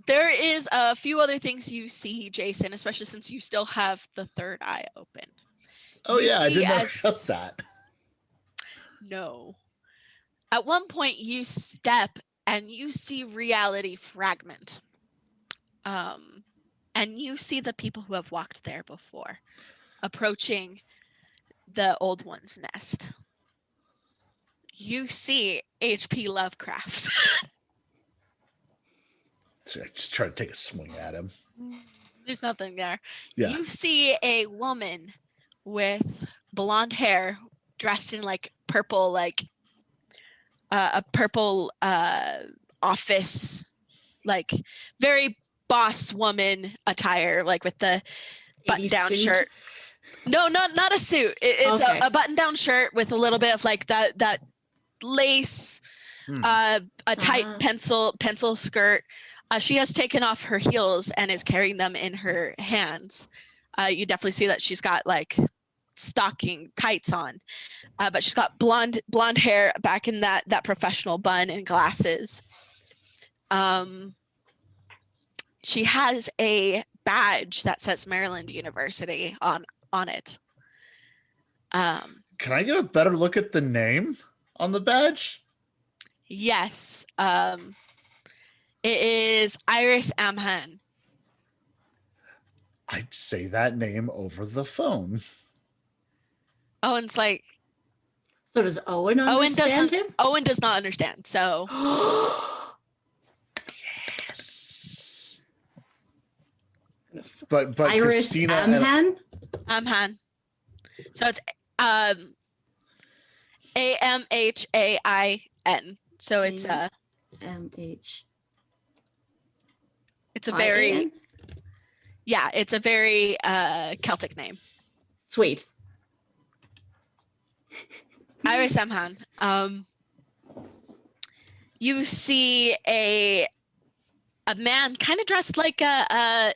there is a few other things you see, Jason, especially since you still have the third eye open. Oh You yeah, I see did not as- shut that. No. At one point you step and you see reality fragment. And you see the people who have walked there before approaching the old one's nest. You see H.P. Lovecraft. I just try to take a swing at him. There's nothing there. Yeah. You see a woman with blonde hair dressed in like purple, like a purple office, like very boss woman attire, like with the button down suit? shirt. No, not a suit. It's Okay. a button down shirt with a little bit of like that lace, a tight pencil skirt. She has taken off her heels and is carrying them in her hands. You definitely see that she's got like stocking tights on, but she's got blonde hair back in that professional bun and glasses. She has a badge that says Maryland University on it. Can I get a better look at the name on the badge? Yes. It is Iris Amhan. I'd say that name over the phone. Oh, and it's like, So does Owen understand him? Owen does not understand. So Yes. But Iris Christina and Amhan? I'm Han. So it's AMHAIN. So it's MH. it's a very IAN? it's a very Celtic name. Sweet. Iris Amhan. You see a man kind of dressed like a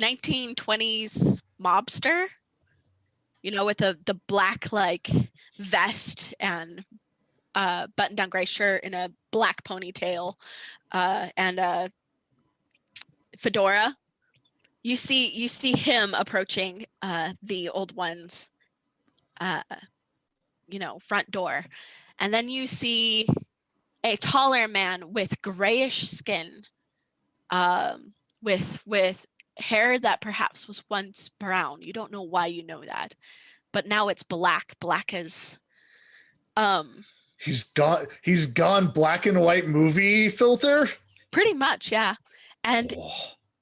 1920s mobster, with the black like vest and button-down gray shirt and a black ponytail and a fedora. You see him approaching the old one's front door, and then you see a taller man with grayish skin, with hair that perhaps was once brown. You don't know why you know that, but now it's black. Black as he's gone black and white movie filter. pretty much, yeah. And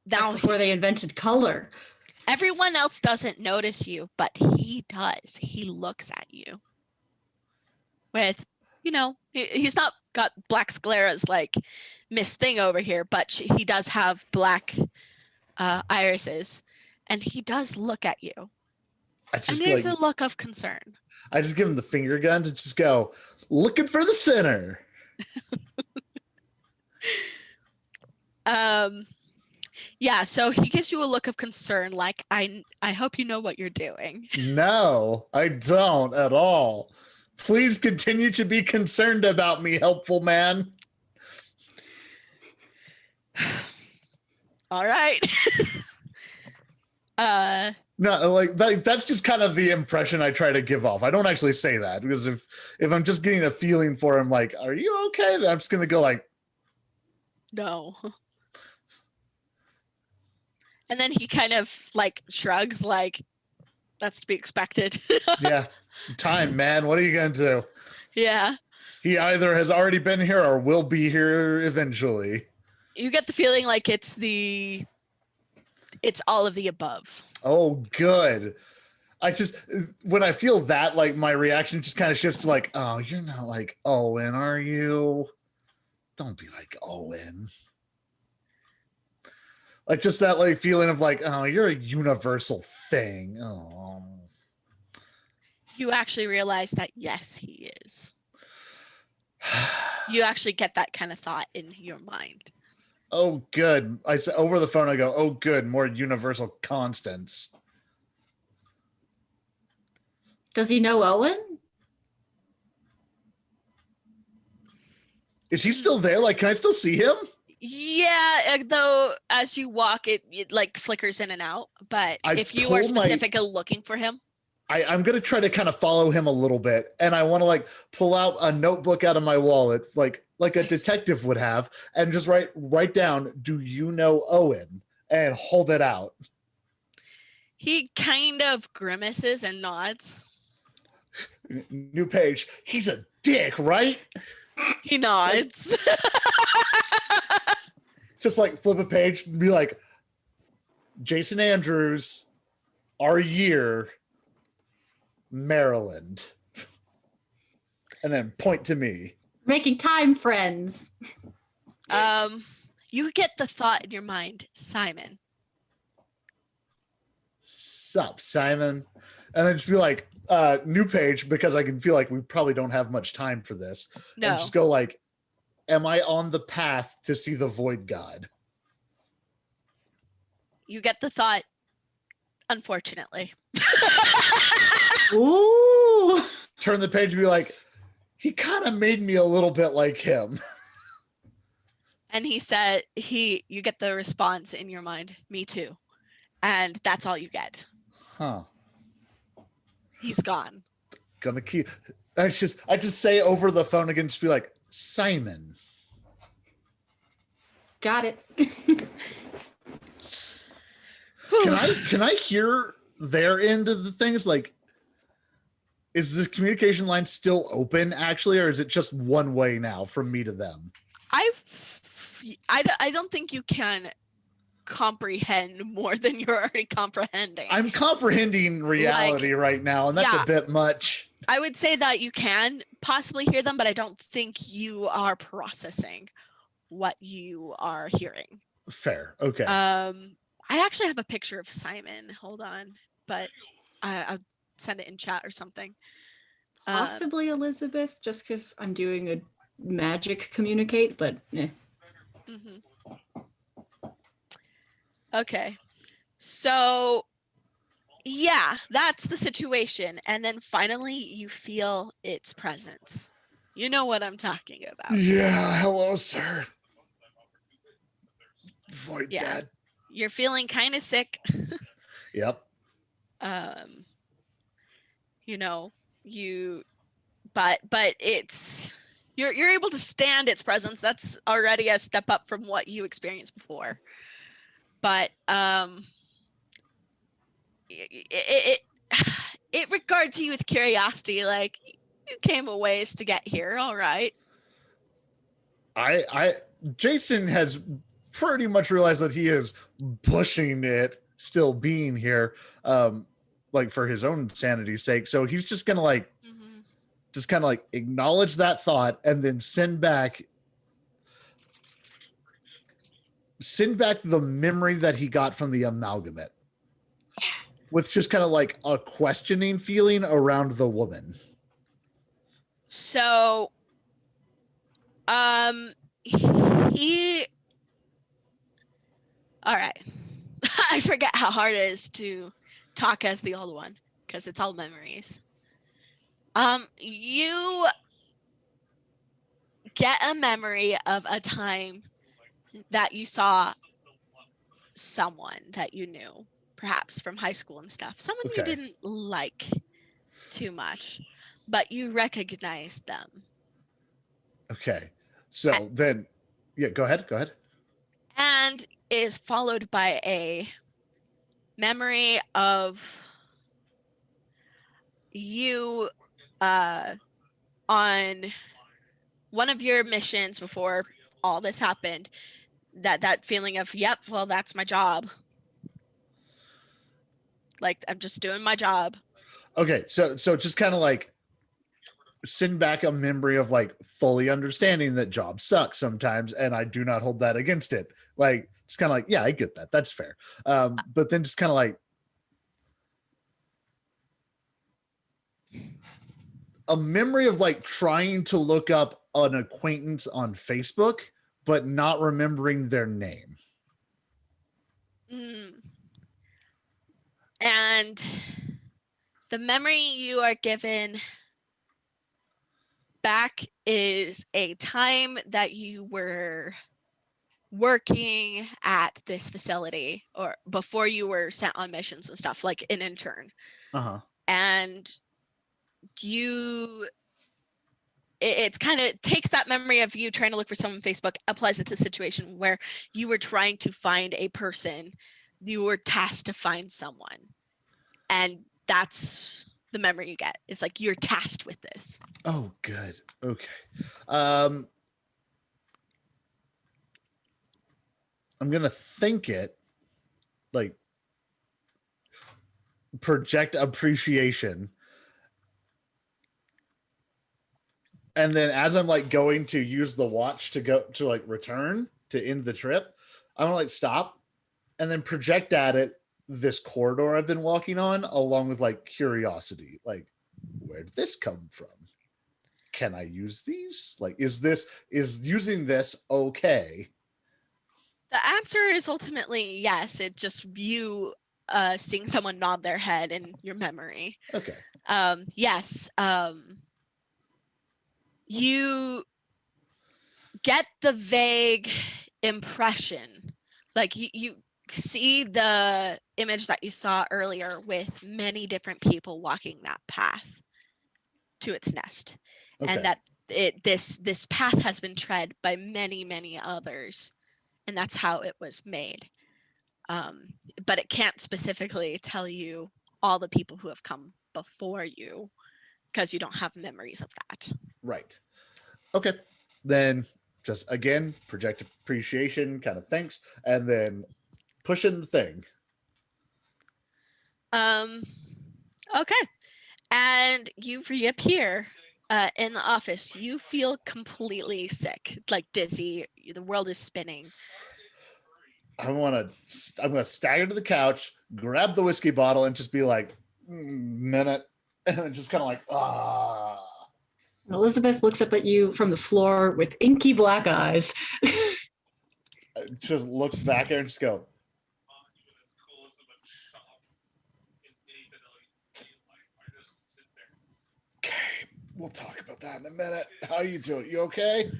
now Before they invented color. everyone else doesn't notice you, but he does. He looks at you with, he's not got black scleras like Miss Thing over here, but he does have black irises, and he does look at you. And there's a look of concern. I just give him the finger guns and just go, looking for the center. Yeah, so he gives you a look of concern, like, I hope you know what you're doing. No, I don't at all. Please continue to be concerned about me, helpful man. All right. No, like that's just kind of the impression I try to give off. I don't actually say that, because if I'm just getting a feeling for him, like, are you okay? Then I'm just gonna go like, no. And then he kind of like shrugs, like, that's to be expected. yeah, time, man. What are you gonna do? Yeah. He either has already been here or will be here eventually. You get the feeling like it's all of the above. Oh, good. When I feel that, like, my reaction just kind of shifts to like, oh, you're not like Owen, are you? Don't be like Owen. Like, just that like feeling of like, oh, you're a universal thing. Oh. You actually realize that, yes, he is. You actually get that kind of thought in your mind. Oh, good. I said over the phone, I go, oh, good. More universal constants. Does he know Owen? Is he still there? Like, can I still see him? Yeah, though as you walk, it like flickers in and out. But if you are specifically looking for him, I'm going to try to kind of follow him a little bit. And I want to like pull out a notebook out of my wallet, like a detective would have, and just write down, do you know Owen? And hold it out. He kind of grimaces and nods. New page. He's a dick, right? He nods. Just like flip a page and be like, Jason Andrews, our year, Maryland. And then point to me. Making time, friends. You get the thought in your mind, Simon. Sup, Simon? And then just be like, new page, because I can feel like we probably don't have much time for this. No. And just go like, am I on the path to see the Void God? You get the thought, unfortunately. Ooh. Turn the page and be like, he kind of made me a little bit like him. And he said, you get the response in your mind, me too. And that's all you get. Huh. He's gone. Gonna keep. I just say over the phone again, just be like, Simon. Got it. Can I hear their end of the things? Like, is the communication line still open actually, or is it just one way now from me to them? I don't think you can comprehend more than you're already comprehending. I'm comprehending reality right now, and that's yeah. a bit much. I would say that you can possibly hear them, but I don't think you are processing what you are hearing. Fair. Okay. I actually have a picture of Simon. Hold on, but I'll send it in chat or something. Possibly Elizabeth, just because I'm doing a magic communicate, but Okay. So yeah, that's the situation. And then finally you feel its presence. You know what I'm talking about. Yeah, hello, sir. Void Dad. You're feeling kind of sick. Yep. You know, but it's you're able to stand its presence. That's already a step up from what you experienced before. But it regards you with curiosity, like you came a ways to get here, all right. Jason has pretty much realized that he is pushing it still being here, like for his own sanity's sake. So he's just gonna like just kind of like acknowledge that thought and then send back the memory that he got from the amalgamate with just kind of like a questioning feeling around the woman. So he all right. I forget how hard it is to talk as the old one because it's all memories. You get a memory of a time that you saw someone that you knew, perhaps from high school and stuff, someone you didn't like too much, but you recognized them. Okay. So then, yeah, go ahead. And is followed by a memory of you on one of your missions before all this happened, that feeling of, yep, well, that's my job. Like, I'm just doing my job. Okay, so just kind of like send back a memory of like fully understanding that jobs suck sometimes, and I do not hold that against it. Like, it's kind of like, yeah, I get that. That's fair. But then just kind of like a memory of like trying to look up an acquaintance on Facebook, but not remembering their name. And the memory you are given back is a time that you were working at this facility or before you were sent on missions and stuff, like an intern. And it's kind of takes that memory of you trying to look for someone on Facebook, applies it to a situation where you were trying to find a person. You were tasked to find someone, and that's the memory you get. It's like you're tasked with this. Oh, good. Okay. I'm gonna think it like project appreciation, and then as I'm like going to use the watch to go to like return to end the trip, I'm gonna like stop and then project at it this corridor I've been walking on, along with like curiosity, like, where did this come from? Can I use these? Like, is using this okay? The answer is ultimately yes. It just you seeing someone nod their head in your memory. Okay. Yes. You get the vague impression, like you see the image that you saw earlier with many different people walking that path to its nest, and that this path has been tread by many others, and that's how it was made. But it can't specifically tell you all the people who have come before you because you don't have memories of that. Right. Okay. Then just again, project appreciation, kind of thanks, and then push in the thing. Okay. And you reappear in the office. You feel completely sick, like dizzy. The world is spinning. I'm gonna stagger to the couch, grab the whiskey bottle, and just be like, minute, and then just kind of like, ah. Elizabeth looks up at you from the floor with inky black eyes. Just look back there and just go, okay, we'll talk about that in a minute. How you doing? You okay?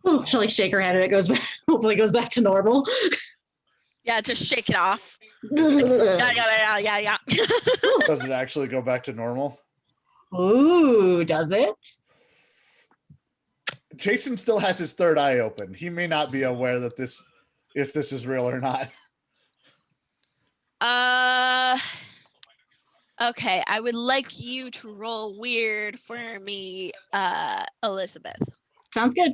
Oh, she'll like shake her head and it goes back. Hopefully, it goes back to normal. Yeah, just shake it off. Yeah. Does it actually go back to normal? Ooh, does it? Jason still has his third eye open. He may not be aware that if this is real or not. Okay, I would like you to roll weird for me, Elizabeth. Sounds good.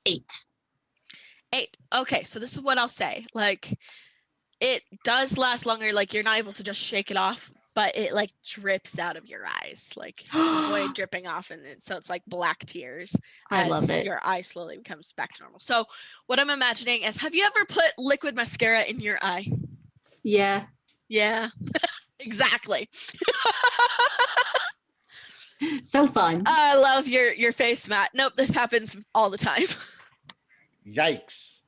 8. 8. Okay, so this is what I'll say. Like, it does last longer. Like, you're not able to just shake it off, but it like drips out of your eyes, like the void dripping off, and so it's like black tears. I as love it. Your eye slowly becomes back to normal. So, what I'm imagining is, have you ever put liquid mascara in your eye? Yeah. Yeah, exactly. So fun. I love your face, Matt. Nope, this happens all the time. Yikes.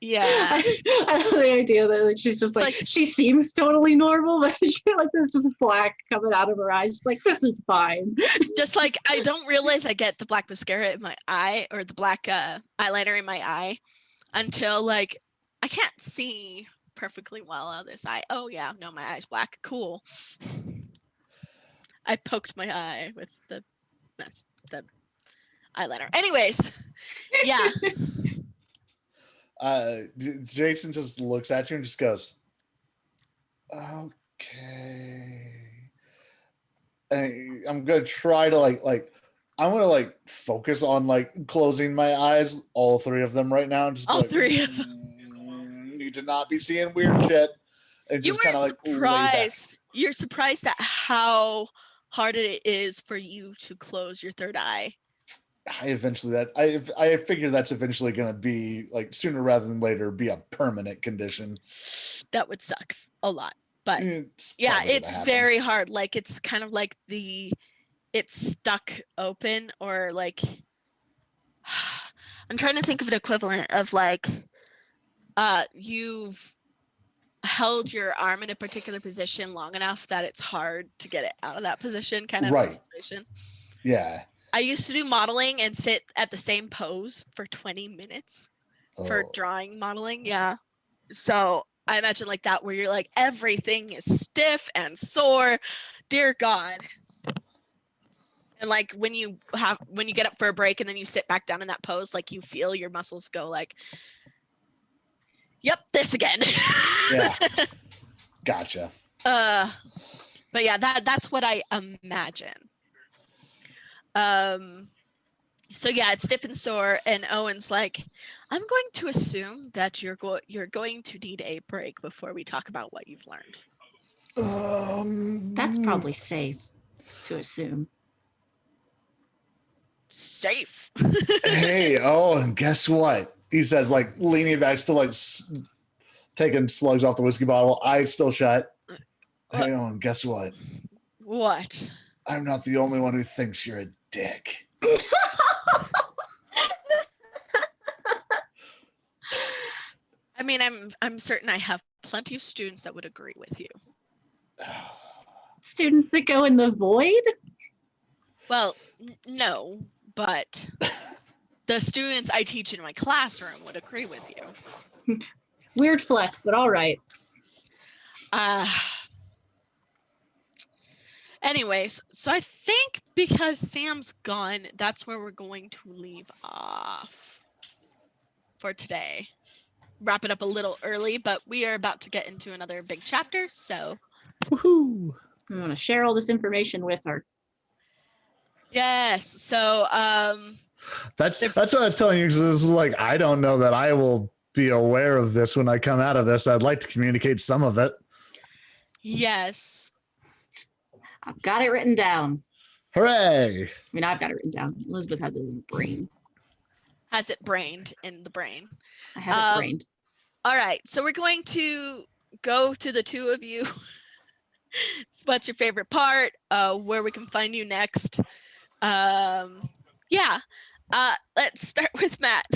Yeah. I love the idea that like she's just like she seems totally normal, but she like there's just black coming out of her eyes. She's like, this is fine. Just like I don't realize I get the black mascara in my eye or the black eyeliner in my eye until like I can't see perfectly well out of this eye. Oh yeah, no, my eye's black. Cool. I poked my eye with the eyeliner. Anyways, yeah. Jason just looks at you and just goes, okay. And I'm gonna try to like I'm gonna like focus on like closing my eyes, all 3 of them right now, and just all like, 3 of them. You did not be seeing weird shit. And You just were kind of like surprised. You're surprised at how hard it is for you to close your third eye. I figure that's eventually going to be like sooner rather than later be a permanent condition. That would suck a lot, but it's very hard. Like it's kind of like it's stuck open, or like I'm trying to think of an equivalent of like you've held your arm in a particular position long enough that it's hard to get it out of that position, kind of situation. Yeah. I used to do modeling and sit at the same pose for 20 minutes for drawing modeling. Yeah. So I imagine like that, where you're like, everything is stiff and sore. Dear God. And like when you get up for a break and then you sit back down in that pose, like you feel your muscles go like, yep, this again. Yeah. Gotcha. But yeah, that's what I imagine. So yeah, it's stiff and sore, and Owen's like, I'm going to assume that you're going to need a break before we talk about what you've learned. That's probably safe to assume. Safe. Hey, and guess what? He says, like leaning back, still like taking slugs off the whiskey bottle, eyes still shut. Hey, and guess what? What? I'm not the only one who thinks you're a dick. I mean, I'm certain I have plenty of students that would agree with you. Students that go in the void? Well, no, but the students I teach in my classroom would agree with you. Weird flex, but all right. Anyways, so I think because Sam's gone, that's where we're going to leave off for today. wrap it up a little early, but we are about to get into another big chapter. So Woohoo! I'm going to share all this information with her. yes, so That's what I was telling you, because this is like, I don't know that I will be aware of this when I come out of this. I'd like to communicate some of it. yes, I've got it written down. Hooray! I mean, I've got it written down. Elizabeth has it in the brain. has it brained in the brain. I have it brained. All right, so we're going to go to the two of you. What's your favorite part? Where we can find you next? Yeah. Let's start with Matt.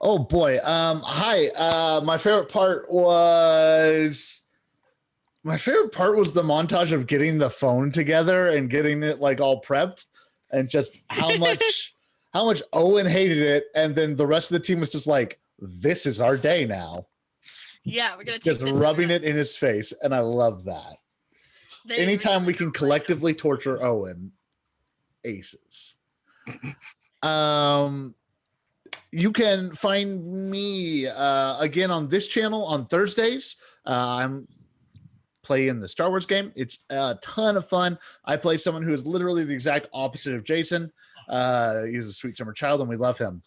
Oh boy. Hi. My favorite part was the montage of getting the phone together and getting it like all prepped, and just how much Owen hated it, and then the rest of the team was just like, "This is our day now." Yeah, we're gonna take Just this rubbing it in his face, and I love that. Anytime really we can collectively torture Owen, aces. You can find me again on this channel on Thursdays. I'm playing the Star Wars game. It's a ton of fun. I play someone who is literally the exact opposite of Jason. He's a sweet summer child, and we love him.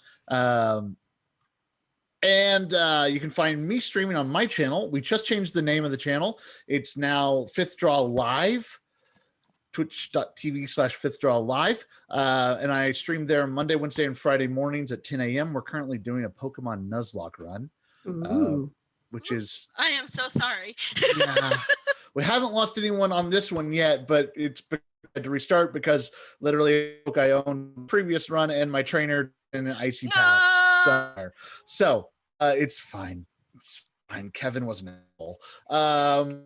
And you can find me streaming on my channel. We just changed the name of the channel. It's now Fifth Draw Live, twitch.tv/Fifth Draw Live. And I stream there Monday, Wednesday, and Friday mornings at 10 a.m. We're currently doing a Pokemon Nuzlocke run, which is... I am so sorry. Yeah, we haven't lost anyone on this one yet, but it's had to restart because literally I own the previous run and my trainer in an icy path somewhere. So it's fine. It's fine. Kevin was an asshole. No.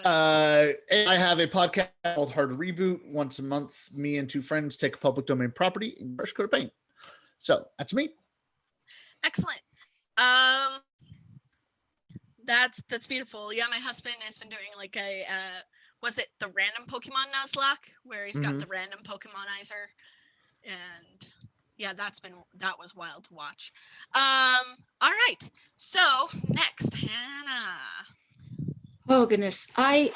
And I have a podcast called Hard Reboot. Once a month, me and two friends take a public domain property and brush coat of paint. So that's me. Excellent. That's beautiful. Yeah, my husband has been doing like a was it the random Pokemon Nuzlocke where he's got the random Pokemonizer, and yeah, that was wild to watch. All right, so next, Hannah. Oh goodness, I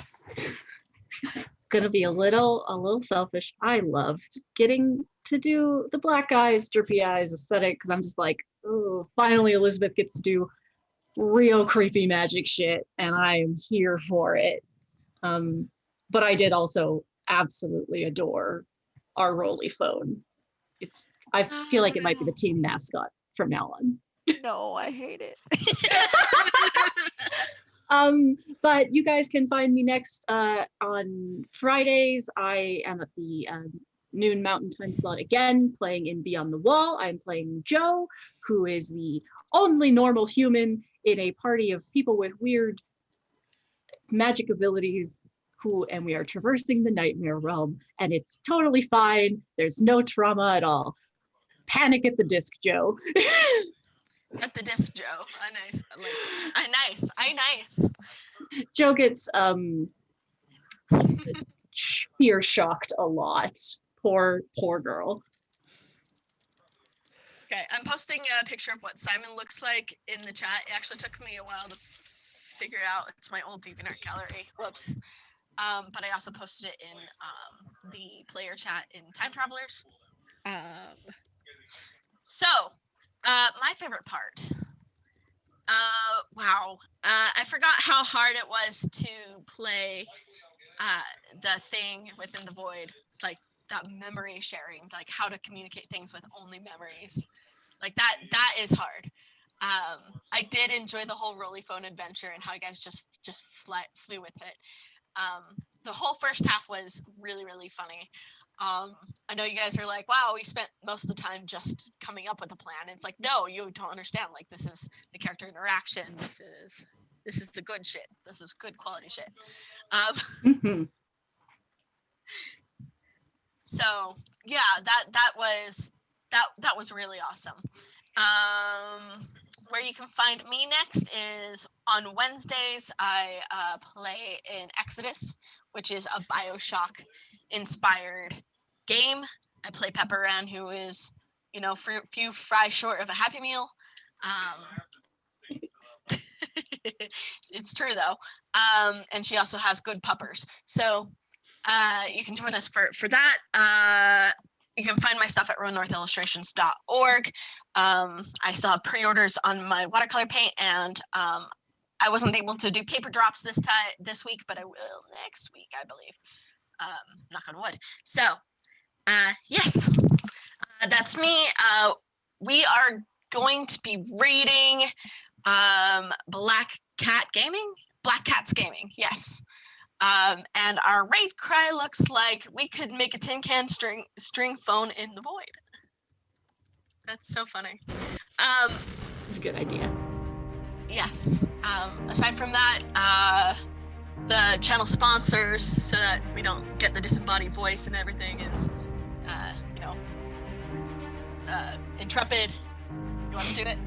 gonna be a little selfish. I loved getting to do the black eyes, drippy eyes aesthetic, because I'm just like, oh, finally Elizabeth gets to do real creepy magic shit, and I am here for it. But I did also absolutely adore our Rolly phone. I feel like it might be the team mascot from now on. No, I hate it. But you guys can find me next on Fridays. I am at the noon Mountain Time slot again, playing in Beyond the Wall. I'm playing Joe, who is the only normal human in a party of people with weird magic abilities and we are traversing the nightmare realm, and it's totally fine. There's no trauma at all. Panic at the disc, Joe. At the disc, Joe. I nice. Joe gets fear shocked a lot. Poor girl. Okay, I'm posting a picture of what Simon looks like in the chat. It actually took me a while to figure out. It's my old DeviantArt gallery. Whoops. But I also posted it in the player chat in Time Travelers. So, my favorite part. Wow. I forgot how hard it was to play the thing within the void, like that memory sharing, like how to communicate things with only memories. Like that is hard. I did enjoy the whole Rolly phone adventure and how you guys just flew with it. The whole first half was really, really funny. I know you guys are like, wow, we spent most of the time just coming up with a plan. It's like, no, you don't understand. Like, this is the character interaction. This is the good shit. This is good quality shit. So yeah, that was really awesome. Where you can find me next is on Wednesdays. I play in Exodus, which is a BioShock inspired game. I play Pepper Ann, who is, few fries short of a Happy Meal. It's true though. And she also has good puppers. So you can join us for that. You can find my stuff at roadnorthillustrations.org. I still have pre-orders on my watercolor paint, and I wasn't able to do paper drops this week, but I will next week, I believe. Knock on wood. So yes, that's me. We are going to be raiding Black Cat's Gaming, yes. And our raid cry looks like we could make a tin can string phone in the void. That's so funny. It's a good idea. Yes. Aside from that, the channel sponsors, so that we don't get the disembodied voice and everything, is, Intrepid. You want to do it?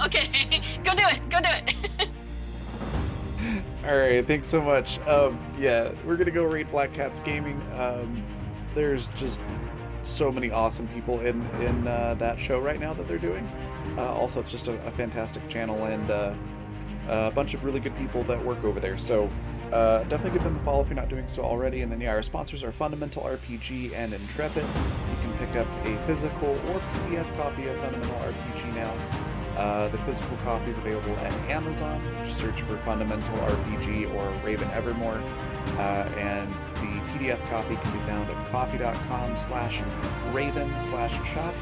Okay, go do it. All right, thanks so much. Yeah, we're gonna go raid Black Cat's Gaming. There's just so many awesome people in that show right now that they're doing. Also, it's just a fantastic channel and a bunch of really good people that work over there. So definitely give them a follow if you're not doing so already. And then yeah, our sponsors are Fundamental RPG and Intrepid. You can pick up a physical or PDF copy of Fundamental RPG now. The physical copy is available at Amazon. Just search for Fundamental RPG or Raven Evermore. And the PDF copy can be found at coffee.com/raven/shop.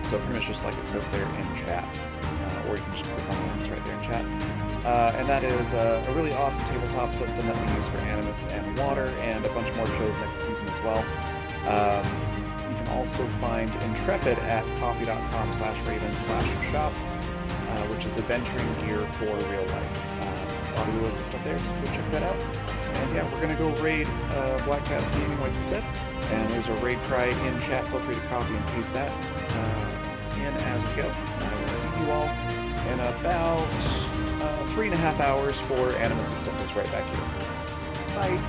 So pretty much just like it says there in chat. Or you can just click on the links right there in chat. And that is a really awesome tabletop system that we use for Animus and Water and a bunch more shows next season as well. You can also find Intrepid at coffee.com/raven/shop, which is adventuring gear for real life. A lot of really cool stuff there, so go check that out. And yeah, we're going to go raid Black Cat's Gaming, like we said. And there's a raid cry in chat. Feel free to copy and paste that in as we go. I will see you all in about 3.5 hours for Animus Acceptance right back here. Bye.